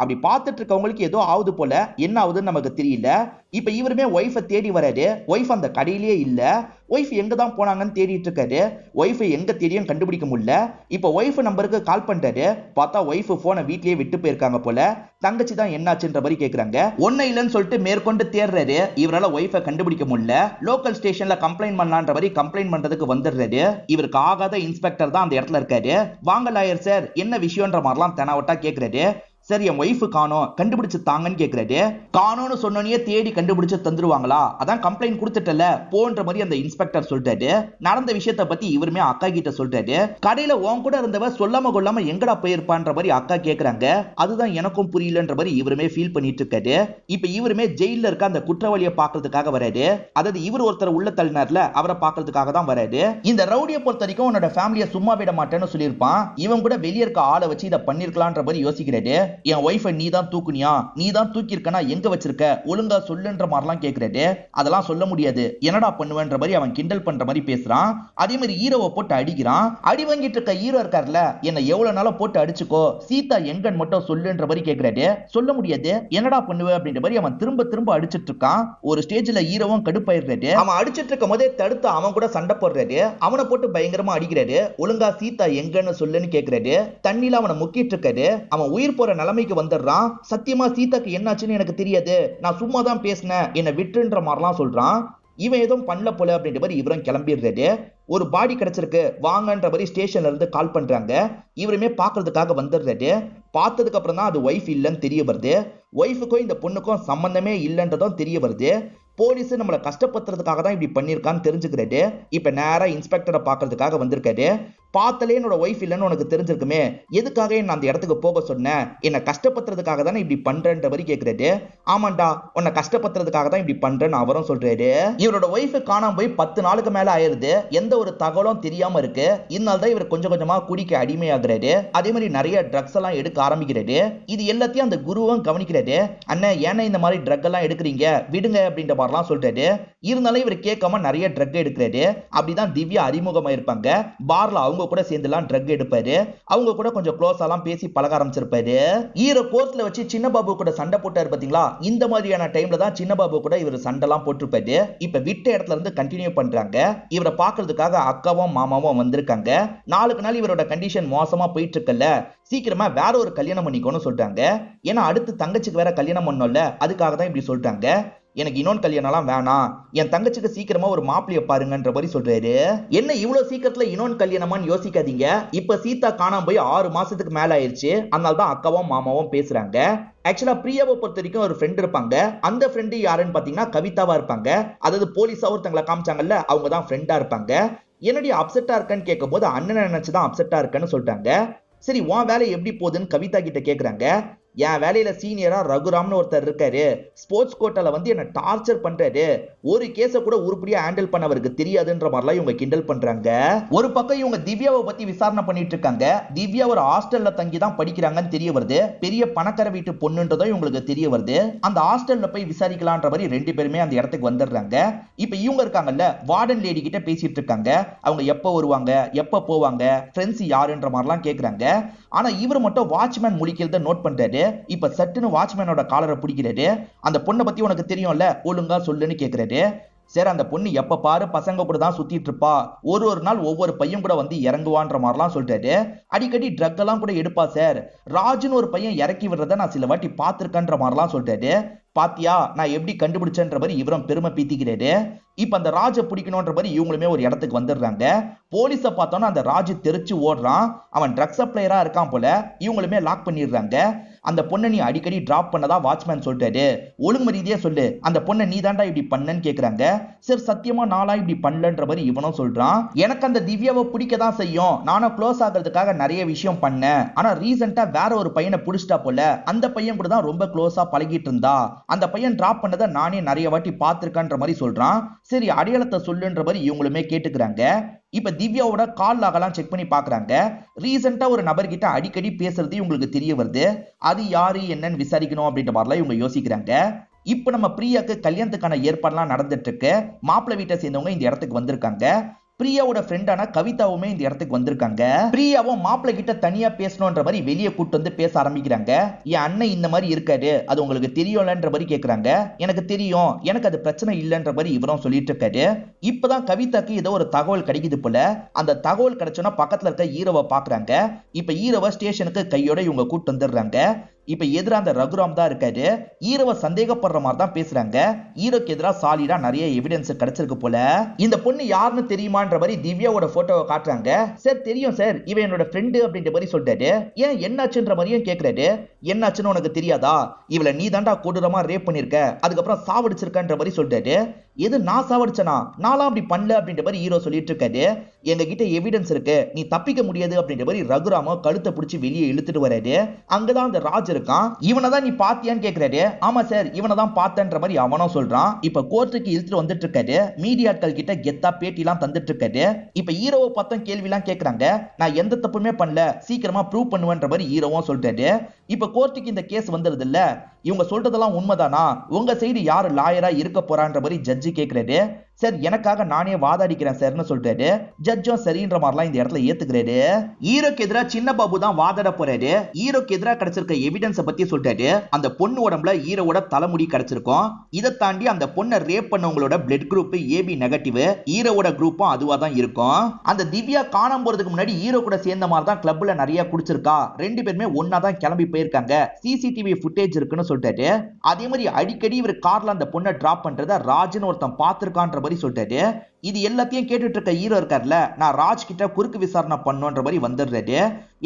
அப்படி பார்த்துட்டு இருக்கவங்களுக்கு ஏதோ ஆகுது போல. என்ன ஆகுதுன்னு நமக்கு தெரியல. இப்ப இவருமே ஒய்ஃபை தேடி வராரு. ஒய்ஃப் அந்த கடையிலேயே இல்ல. ஒய்ஃப் எங்க தான் போனாங்கன்னு தேடிட்டு இருக்காரு. ஒய்ஃபை எங்க தேடியும் கண்டுபிடிக்க முடியல. இப்ப ஒய்ஃப் நம்பருக்கு கால் பண்றாரு. பார்த்தா ஒய்ஃப் போனை வீட்லயே விட்டு போயிருக்காங்க போல. தங்கச்சி தான் என்னாச்சுன்ற மாதிரி கேக்குறாங்க. ஒண்ணு இல்லைன்னு சொல்லிட்டு மேற்கொண்டு தேடுறாரு. இவரால ஒய்ஃபை கண்டுபிடிக்க முடியல. லோக்கல் ஸ்டேஷன்ல கம்ப்ளைண்ட் பண்ணலான்ற மாதிரி கம்ப்ளைண்ட் பண்றதுக்கு வந்துடுறாரு. இவருக்கு ஆகாத இன்ஸ்பெக்டர் தான் அந்த இடத்துல இருக்காரு. வாங்க லாயர் சார், என்ன விஷயம்ன்ற மாதிரிலாம் தெனாவட்டா கேக்குறாரு. சரி, என் ஒய்ஃபு காணோம், கண்டுபிடிச்சு தாங்கன்னு கேக்குறாரு. காணோன்னு சொன்னோன்னே தேடி கண்டுபிடிச்சு தந்துருவாங்களா? அதான் கம்ப்ளைண்ட் கொடுத்துட்டல போன்ற மாதிரி அந்த இன்ஸ்பெக்டர் சொல்லிட்டாரு. நடந்த விஷயத்த பத்தி இவருமே அக்கா கிட்ட சொல்றாரு. கடையில உன் கூட இருந்தவ சொல்லாம கொள்ளாம எங்கடா போயிருப்பான்ற மாதிரி அக்கா கேக்குறாங்க. அதுதான் எனக்கும் புரியலன்ற மாதிரி இவருமே ஃபீல் பண்ணிட்டு இருக்காரு. இப்ப இவருமே ஜெயில இருக்க அந்த குற்றவாளியை பாக்குறதுக்காக வராரு. அதாவது இவர் ஒருத்தர் உள்ள தள்ளினார்ல, அவரை பாக்குறதுக்காக தான் வராரு. இந்த ரவுடியை பொறுத்த வரைக்கும் உன்னோட ஃபேமிலியை சும்மா விட மாட்டேன்னு சொல்லியிருப்பான். இவன் கூட வெளியே இருக்க ஆளை வச்சு இதை பண்ணிருக்கலான்ற மாதிரி யோசிக்கிறாரு. என் ஒய்ஃபை நீ தான் தூக்குனியா, நீ தான் தூக்கியிருக்கனா எங்க வச்சிருக்க, ஒழுங்கா சொல்லுன்ற மாதிரிலாம் கேக்குறாரு. அதெல்லாம் சொல்ல முடியாது, என்னடா பண்ணுவேன்ற மாதிரி அவன் கிண்டல் பண்ற மாதிரி பேசுறான். அதே மாதிரி ஹீரோவை போட்டு அடிக்கிறான். அடி வாங்கிட்டு இருக்க ஹீரோ இருக்காருல, என்ன எவ்வளவு நாளா போட்டு அடிச்சுக்கோ, சீதா எங்கன்னு மட்டும் சொல்லுன்ற மாதிரி கேக்குறாரு. சொல்ல முடியாது, என்னடா பண்ணுவ அப்படின்ற மாதிரி அவன் திரும்ப திரும்ப அடிச்சிட்டு இருக்கான். ஒரு ஸ்டேஜ்ல ஹீரோவும் கடுப்பாயிடுறாரு. அவன் அடிச்சிட்டு இருக்கும் போதே தடுத்து அவன் கூட சண்டை போடுறாரு. அவனை போட்டு பயங்கரமா அடிக்கிறாரு. ஒழுங்கா சீதா எங்கன்னு சொல்லுன்னு கேக்குறாரு. தண்ணில அவனை முக்கிட்டு இருக்காரு. அவன் உயிர் போற நிலைமைக்கு வந்துடுறான். சத்தியமா சீதாக்கு என்னாச்சுன்னு எனக்கு தெரியாது, நான் சும்மா தான் பேசினேன், என்ன விட்டுன்ற மாதிரிலாம் சொல்றான். இவன் எதுவும் பண்ணல போல அப்படின்ற மாதிரி இவரும் கிளம்பிடுறாரு. ஒரு பாடி கிடைச்சிருக்கு வாங்கன்ற மாதிரி ஸ்டேஷன்ல இருந்து கால் பண்றாங்க. இவருமே பாக்குறதுக்காக வந்துடுறாரு. பார்த்ததுக்கு அப்புறம் தான் அது ஒய்ஃப் இல்லைன்னு தெரிய வருது. ஒய்ஃபுக்கும் இந்த பொண்ணுக்கும் சம்பந்தமே இல்லைன்றதும் தெரிய வருது. போலீஸ் நம்மளை கஷ்டப்படுத்துறதுக்காக தான் இப்படி பண்ணிருக்கான்னு தெரிஞ்சுக்கிறாரு. இப்ப நேரா இன்ஸ்பெக்டரை பாக்குறதுக்காக வந்திருக்காரு. பார்த்தாலே என்னோட ஒய்ஃப் இல்லைன்னு உனக்கு தெரிஞ்சிருக்குமே, எதுக்காக என்ன அந்த இடத்துக்கு போக சொன்ன, என்ன கஷ்டப்படுத்துறதுக்காக தானே இப்படி பண்றன்ற மாதிரி கேட்கிறாரு. ஆமாண்டா, உன்னை கஷ்டப்படுத்துறதுக்காக தான் இப்படி பண்றேன்னு அவரும் சொல்றாரு. இவரோட ஒய்ஃப் காணாம போய் 10 நாளுக்கு மேல ஆயிருது. எந்த ஒரு தகவலும் தெரியாம இருக்கு. இதனால தான் இவர் கொஞ்சம் கொஞ்சமா குடிக்க அடிமையாகிறாரு. அதே மாதிரி நிறைய ட்ரக்ஸ் எல்லாம் எடுக்க ஆரம்பிக்கிறாரு. இது எல்லாத்தையும் அந்த குருவும் கவனிக்கிறாரு. அண்ணன் ஏன்னா இந்த மாதிரி ட்ரக் எல்லாம் எடுக்கிறீங்க, விடுங்க அப்படின்ற மாதிரிலாம் சொல்றாரு. இருந்தாலும் இவர் கேட்காம நிறைய ட்ரக் எடுக்கிறாரு. அப்படிதான் திவ்யா அறிமுகமா இருப்பாங்க. பார்ல அவங்க கூட சேர்ந்துலாம் ட்ரக் எடுப்பாரு. அவங்க கூட கொஞ்சம் க்ளோஸாலாம் பேசி பழக ஆரம்பிச்சிருப்பாரு. ஹீரோ கோர்ட்ல வச்சு சின்ன பாபு கூட சண்டை போட்டாரு பாத்தீங்களா, இந்த மாதிரியான டைம்ல தான் சின்ன பாபு கூட இவர் சண்டைலாம் போட்டிருப்பாரு. இப்ப விட்ட இடத்துல இருந்து கண்டினியூ பண்றாங்க. இவரை பாக்குறதுக்காக அக்காவும் மாமாவும் வந்திருக்காங்க. நாளுக்கு நாள் இவரோட கண்டிஷன் மோசமா போயிட்டு இருக்குல்ல, சீக்கிரமா வேற ஒரு கல்யாணம் பண்ணிக்கோன்னு சொல்றாங்க. ஏன்னா அடுத்து தங்கச்சிக்கு வேற கல்யாணம் பண்ணோம்ல, அதுக்காக தான் இப்படி சொல்றாங்க. எனக்கு இன்னொன்று கல்யாணம்லாம் வேணாம், என் தங்கச்சிக்கு சீக்கிரமா ஒரு மாப்பிளைய பாருங்கன்ற மாதிரி சொல்றாரு. என்ன இவ்வளவு சீக்கிரத்துல இன்னொன்று கல்யாணமான்னு யோசிக்காதீங்க. இப்ப சீதா காணாம போய் 6 மாசத்துக்கு மேல ஆயிடுச்சு. அதனால தான் அக்காவும் மாமாவும் பேசுறாங்க. ஆக்சுவலா பிரியாவை பொறுத்த வரைக்கும் ஒரு ஃப்ரெண்ட் இருப்பாங்க. அந்த ஃப்ரெண்டு யாருன்னு பாத்தீங்கன்னா கவிதாவா இருப்பாங்க. அதாவது போலீஸா ஒருத்தங்களை காமிச்சாங்கல்ல, அவங்க தான் ஃப்ரெண்டா இருப்பாங்க. என்னடி அப்செட்டா இருக்கன்னு கேட்கும் போது அண்ணனை நினைச்சுதான் அப்செட்டா இருக்கன்னு சொல்றாங்க. சரி உன் வேலை எப்படி போகுதுன்னு கவிதா கிட்ட கேக்குறாங்க. என் வேலையில சீனியரா ரகுராம்னு ஒருத்தர் இருக்காரு. ஸ்போர்ட்ஸ் கோட்டால வந்து என்ன டார்ச்சர் பண்றாரு. ஒரு கேஸ கூட உருப்படியா ஹேண்டில் பண்ண அவருக்கு தெரியாதுன்ற மாதிரிலாம் இவங்க கிண்டல் பண்றாங்க. ஒரு பக்கம் இவங்க திவ்யாவை பத்தி விசாரணை பண்ணிட்டு இருக்காங்க. திவ்யா ஒரு ஹாஸ்டல்ல தங்கி தான் படிக்கிறாங்கன்னு தெரிய வருது. பெரிய பணக்கார வீட்டு பொண்ணுன்றதும் இவங்களுக்கு தெரிய வருது. அந்த ஹாஸ்டல்ல போய் விசாரிக்கலான்ற மாதிரி 2 பேருமே அந்த இடத்துக்கு வந்துடுறாங்க. இப்ப இவங்க இருக்காங்கல்ல, வார்டன் லேடி கிட்ட பேசிட்டு இருக்காங்க. அவங்க எப்ப வருவாங்க, எப்ப போவாங்க, ஃப்ரெண்ட்ஸ் யாருன்ற மாதிரிலாம் கேக்குறாங்க. ஆனா இவர் மட்டும் வாட்ச்மேன் முழிக்கிறத நோட் பண்றாரு. இப்ப சட்டுன்னு வாட்ச்மேனோட காலரை பிடிக்கிறாரு. அந்த பொண்ணை பத்தி உனக்கு தெரியும்ல, ஒழுங்கா சொல்லுன்னு கேக்குறாரு. சரி அந்த பொண்ணு எப்ப பாரு பசங்க கூட தான் சுத்திட்டு இருப்பா, ஒரு நாள் ஒவ்வொரு பையன் கூட வந்து இறங்குவான்ற மாதிரிலாம் சொல்றாரு. அடிக்கடி ட்ரக் எல்லாம் கூட எடுப்பா சார், ராஜுன்னு ஒரு பையன் இறக்கி விடுறத நான் சில வாட்டி பார்த்திருக்கேன்ற மாதிரிலாம் சொல்றாரு. பாத்தியா நான் எப்படி கண்டுபிடிச்சேன்ற மாதிரி இவரும் பெருமை பீத்திக்கிறாரு. இப்ப அந்த ராஜை பிடிக்கணும்ன்ற மாதிரி இவங்களுமே ஒரு இடத்துக்கு வந்துடுறாங்க. போலீஸ பார்த்தோன்னா அந்த ராஜு தெரிச்சு ஓடுறான். அவன் ட்ரக் சப்ளையரா இருக்கான் போல. இவங்களுமே லாக் பண்ணிடுறாங்க. அந்த பொண்ணை நீ அடிக்கடி டிராப் பண்ணதா வாட்ச்மேன் சொல்றாரு. ஒழுங்கு ரீதியா சொல்லு, அந்த பொண்ணை நீ தாண்டா இப்படி பண்ணன்னு கேக்குறாங்க. சரி சத்தியமா நாளா இப்படி பண்ணலன்ற மாதிரி இவனும் சொல்றான். எனக்கு அந்த திவ்யாவை பிடிக்க தான் செய்யும், நானும் க்ளோஸ் ஆகிறதுக்காக நிறைய விஷயம் பண்ணேன். ஆனா ரீசெண்டா வேற ஒரு பையனை பிடிச்சிட்டா போல, அந்த பையன் கூட தான் ரொம்ப க்ளோஸா பழகிட்டு இருந்தா. அந்த பையன் டிராப் பண்ணதை நானே நிறைய வாட்டி பார்த்திருக்கேன்ற மாதிரி சொல்றான். சரி அடையாளத்தை சொல்லுன்ற மாதிரி இவங்களுமே கேட்டுக்கிறாங்க. இப்ப திவ்யாவோட கால் லாகலாம் செக் பண்ணி பாக்குறாங்க. ரீசெண்டா ஒரு நபர்கிட்ட அடிக்கடி பேசுறது இவங்களுக்கு தெரிய வருது. அது யாரு என்னன்னு விசாரிக்கணும் அப்படின்ற மாதிரிலாம் இவங்க யோசிக்கிறாங்க. இப்ப நம்ம பிரியாக்கு கல்யாணத்துக்கான ஏற்பாடுலாம் நடந்துட்டு இருக்கு. மாப்பிள்ளை வீட்டை சேர்ந்தவங்க இந்த இடத்துக்கு வந்திருக்காங்க. பிரியாவோட ஃப்ரெண்டான கவிதாவுமே இந்த இடத்துக்கு வந்திருக்காங்க. பிரியாவும் மாப்பிள்ளை கிட்ட தனியா பேசணும்ன்ற மாதிரி வெளியே கூட்டு வந்து பேச ஆரம்பிக்கிறாங்க. என் அண்ணன் இந்த மாதிரி இருக்காரு, அது உங்களுக்கு தெரியும்லன்ற மாதிரி கேக்குறாங்க. எனக்கு தெரியும், எனக்கு அது பிரச்சனை இல்லைன்ற மாதிரி இவரும் சொல்லிட்டு இருக்காரு. இப்பதான் கவிதாக்கு ஏதோ ஒரு தகவல் கிடைக்குது போல. அந்த தகவல் கிடைச்சோன்னா பக்கத்துல இருக்க ஹீரோவை பாக்குறாங்க. இப்ப ஹீரோவை ஸ்டேஷனுக்கு கையோட இவங்க கூட்டு வந்துடுறாங்க. இப்ப எதிராக அந்த ரகுராம் தான் இருக்காரு. ஹீரோவை சந்தேகப்படுற மாதிரி தான் பேசுறாங்க. ஹீரோக்கு எதிராக சாலிடா நிறைய எவிடன்ஸ் கிடைச்சிருக்கு போல. இந்த பொண்ணு யாருன்னு தெரியுமான்ற மாதிரி திவ்யாவோட போட்டோவை காட்டுறாங்க. சார் தெரியும் சார், இவன் என்னோட ஃப்ரெண்டு அப்படின்ற மாதிரி சொல்றாரு. ஏன் என்னாச்சுன்ற மாதிரியும் கேட்கிறாரு. என்னாச்சுன்னு உனக்கு தெரியாதா, இவளை நீ தாண்டா கொடூரமா ரேப் பண்ணிருக்க, அதுக்கப்புறம் சாவடிச்சிருக்கன்ற மாதிரி சொல்றாரு. எது நான் சாவடிச்சனா, நான்லாம் அப்படி பண்ணல அப்படின்ற மாதிரி ஹீரோ சொல்லிட்டு இருக்காரு. எங்க கிட்ட எவிடன்ஸ் இருக்கு, நீ தப்பிக்க முடியாது அப்படின்ற மாதிரி ரகுராம கழுத்தை பிடிச்சி வெளியே இழுத்துட்டு வராரு. அங்கதான் அந்த ராஜ் இருக்கான். இவனை தான் நீ பாத்தியான்னு கேக்குறாரு. ஆமா சார் இவனை தான் பார்த்தன்ற மாதிரி அவனும் சொல்றான். இப்ப கோர்ட்டுக்கு இழுத்துட்டு வந்துட்டு இருக்காரு. மீடியாக்கள் கிட்ட கெத்தா பேட்டி எல்லாம் தந்துட்டு இருக்காரு. இப்ப ஹீரோவை பார்த்தா கேள்வி எல்லாம் கேக்குறாங்க. நான் எந்த தப்புமே பண்ணல, சீக்கிரமா ப்ரூவ் பண்ணுவேன்ற மாதிரி ஹீரோவும் சொல்றாரு. இப்ப கோர்ட்டுக்கு இந்த கேஸ் வந்துருது இல்ல, இவங்க சொல்றதெல்லாம் உண்மைதானா, உங்க சைடு யாரு லாயரா இருக்க போறான்ற மாதிரி ஜட்ஜி கேக்குறாரு. சார் எனக்காக நானே வாதாடிக்கிறேன் சார்னு சொல்றாரு. ஜட்ஜும் சரின்ற மாதிரிலாம் இந்த இடத்துல ஏத்துக்கிறாரு. ஹீரோக்கு எதிரா சின்ன பாபு தான் வாதாட போறாரு. ஹீரோக்கு எதிரா கிடைச்சிருக்க எவிடன்ஸ் பத்தி சொல்றாரு. அந்த பொண்ணு உடம்புல ஹீரோவோட தலைமுடி கிடைச்சிருக்கும். இதை தாண்டி அந்த பொண்ணை ரேப் பண்ணவங்களோட பிளட் குரூப் ஏபி நெகட்டிவ், ஹீரோவோட குரூப்பும் அதுவா தான் இருக்கும். அந்த திவ்யா காணாம போறதுக்கு முன்னாடி ஹீரோ கூட சேர்ந்த மாதிரி தான் கிளப்ல நிறைய குடிச்சிருக்கா. ரெண்டு பேருமே ஒன்னா தான் கிளம்பி போயிருக்காங்க. சிசிடிவி ஃபுட்டேஜ் இருக்குன்னு சொல்றாரு. அதே மாதிரி அடிக்கடி இவர் கார்ல அந்த பொண்ணை டிராப் பண்றத ராஜ்னு ஒருத்தன் பாத்துருக்கான்ற சொல்லிட்டாரு. இது எல்லாத்தையும் கேட்டுட்டு இருக்க ஹீரோ இருக்கார்ல, நான் ராஜ் கிட்ட குறுக்கு விசாரணை பண்ணுன்ற மாதிரி வந்துடுறாரு.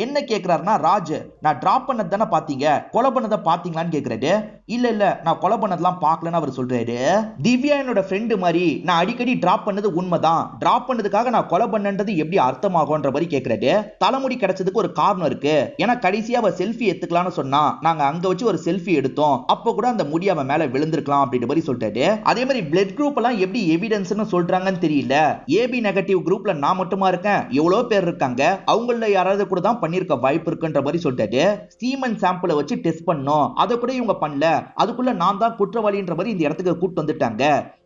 என்ன கேக்குறாருன்னா, ராஜ் நான் டிராப் பண்ணது தானே பாத்தீங்க, கொலை பண்ணதை பாத்தீங்களான்னு கேக்குறாரு. இல்ல இல்ல நான் கொலை பண்ணதெல்லாம் பாக்கலன்னு அவர் சொல்றாரு. திவ்யா என்னோட ஃப்ரெண்டு மாதிரி, நான் அடிக்கடி டிராப் பண்ணது உண்மைதான், டிராப் பண்ணதுக்காக நான் கொலை பண்ணன்றது எப்படி அர்த்தமாகும்ன்ற மாதிரி கேக்குறாரு. தலைமுடி கிடைச்சதுக்கு ஒரு காரணம் இருக்கு, ஏன்னா கடைசியா அவ செல்ஃபி எடுத்துக்கலாம்னு சொன்னா நாங்க அங்க வச்சு ஒரு செல்ஃபி எடுத்தோம், அப்ப கூட அந்த முடி அவன் மேல விழுந்திருக்கலாம் அப்படின்ற மாதிரி சொல்றாரு. அதே மாதிரி பிளட் குரூப் எல்லாம் எப்படி எவிடன்ஸ்னு சொல்றாங்கன்னு தெரியல. ஏபி நெகட்டிவ் குரூப்ல நான் மட்டுமா இருக்கேன், எவ்வளவு பேர் இருக்காங்க, அவங்கள யாராவது கூட தான் பண்ணிருக்க வாய்ப்பு இருக்குன்ற மாதிரி சொல்லிட்டாரு. சீமன் சாம்பிளை வச்சு டெஸ்ட் பண்ணோம், அதை கூட இவங்க பண்ணல, அதுக்குள்ள நான் தான் குற்றவாளின்ற மாதிரி இந்த இடத்துக்கு கூட்டு வந்துட்டாங்க.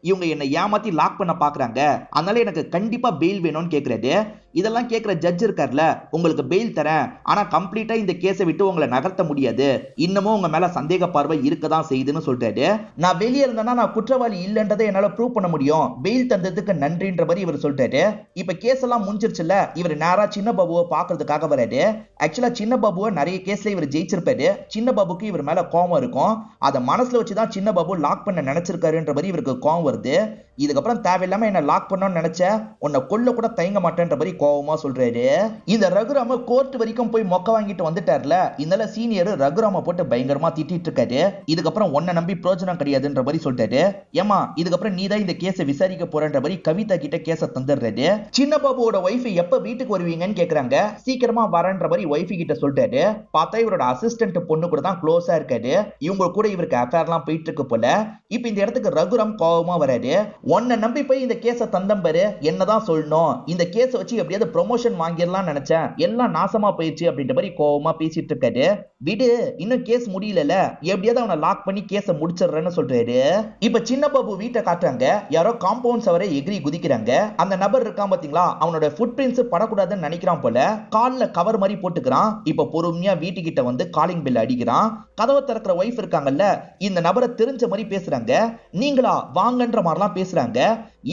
இவங்க என்ன ஏமாத்தி லாக் பண்ண பாக்குறாங்க, அதனால எனக்கு கண்டிப்பா பெயில் வேணும்னு கேக்குறாரு. இதெல்லாம் கேக்குற ஜட்ஜ் இருக்கார்ல, உங்களுக்கு பெயில் தரேன், ஆனா கம்ப்ளீட்டா இந்த கேஸை விட்டு உங்களை நகர்த்த முடியாது, இன்னமும் உங்க மேல சந்தேக பார்வை இருக்கதான் செய்யுதுன்னு சொல்றாரு. நான் வெளியே இருந்தேன்னா நான் குற்றவாளி இல்லன்றதை என்னால ப்ரூவ் பண்ண முடியும், பெயில் தந்ததுக்கு நன்றின்ற மாதிரி இவர் சொல்றாரு. இப்ப கேஸ் எல்லாம் முடிஞ்சிருச்சுல, இவர் நேரா சின்ன பாபுவை பாக்குறதுக்காக வராரு. ஆக்சுவலா சின்ன பாபுவை நிறைய கேஸ்ல இவர் ஜெயிச்சிருப்பாரு. சின்ன பாபுக்கு இவர் மேல கோவம் இருக்கும், அதை மனசுல வச்சுதான் சின்ன பாபு லாக் பண்ண நினைச்சிருக்காருன்ற மாதிரி இவருக்கு கோவம் வருது. இதுக்கப்புறம் தேவையில்லாம என்ன லாக் பண்ணணும்னு நினைச்ச, உன்னை கொல்ல கூட தயங்க மாட்டேன்ற மாதிரி கோவமா சொல்றாரு. இந்த ரகுராம கோர்ட் வரைக்கும் போய் மொக்க வாங்கிட்டு வந்துட்டார்ல, இதனால சீனியர் ரகுராம போட்டு பயங்கரமா திட்டிட்டு இருக்காரு. இதுக்கப்புறம் உன்னை நம்பி பிரோஜனம் கிடையாதுன்ற மாதிரி சொல்றாரு. ஏமா இதுக்கப்புறம் நீ தான் இந்த கேஸை விசாரிக்க போறன்ற மாதிரி கவிதா கிட்ட கேஸை தந்துடுறாரு. சின்ன பாபுவோட ஒய்ஃப் எப்ப வீட்டுக்கு வருவீங்கன்னு கேக்குறாங்க. சீக்கிரமா வரன்ற மாதிரி ஒய்ஃப் கிட்ட சொல்றாரு. பார்த்தா இவரோட அசிஸ்டன்ட் பொண்ணு கூட தான் க்ளோஸா இருக்காரு. இவங்க கூட இவருக்கு அஃபேர்லாம் போயிட்டு இருக்கு போல. இப்ப இந்த இடத்துக்கு ரகுராம் கோவமா வராரு. உன்னை நம்பி போய் இந்த கேஸை தந்தம் பாரு, என்னதான் சொல்லணும், இந்த கேஸை வச்சு எப்படியாவது ப்ரொமோஷன் வாங்கிடலாம் நினைச்சேன், எல்லாம் நாசமா போயிடுச்சு அப்படின்ற மாதிரி கோவமா பேசிட்டு இருக்காரு. விடு, இன்னும் கேஸ் முடியல, எப்படியாவது அவனை லாக் பண்ணி கேஸை முடிச்சிடுறேன்னு சொல்றாரு. இப்ப சின்ன பாபு வீட்டை காட்டுறாங்க. யாரோ காம்பவுண்ட் சவரை எகிரி குதிக்கிறாங்க. அந்த நபர் இருக்கான் பாத்தீங்களா, அவனோட ஃபுட் பிரிண்ட்ஸ் படக்கூடாதுன்னு நினைக்கிறான் போல. கால்ல கவர் மாதிரி போட்டுக்கிறான். இப்ப பொறுமையா வீட்டுக்கிட்ட வந்து காலிங் பெல் அடிக்கிறான். கதவை திறக்கிற ஒய்ஃப் இருக்காங்கல்ல, இந்த நபரை தெரிஞ்ச மாதிரி பேசுறாங்க. நீங்களா வாங்கன்ற மாதிரிலாம் பேசுறாங்க.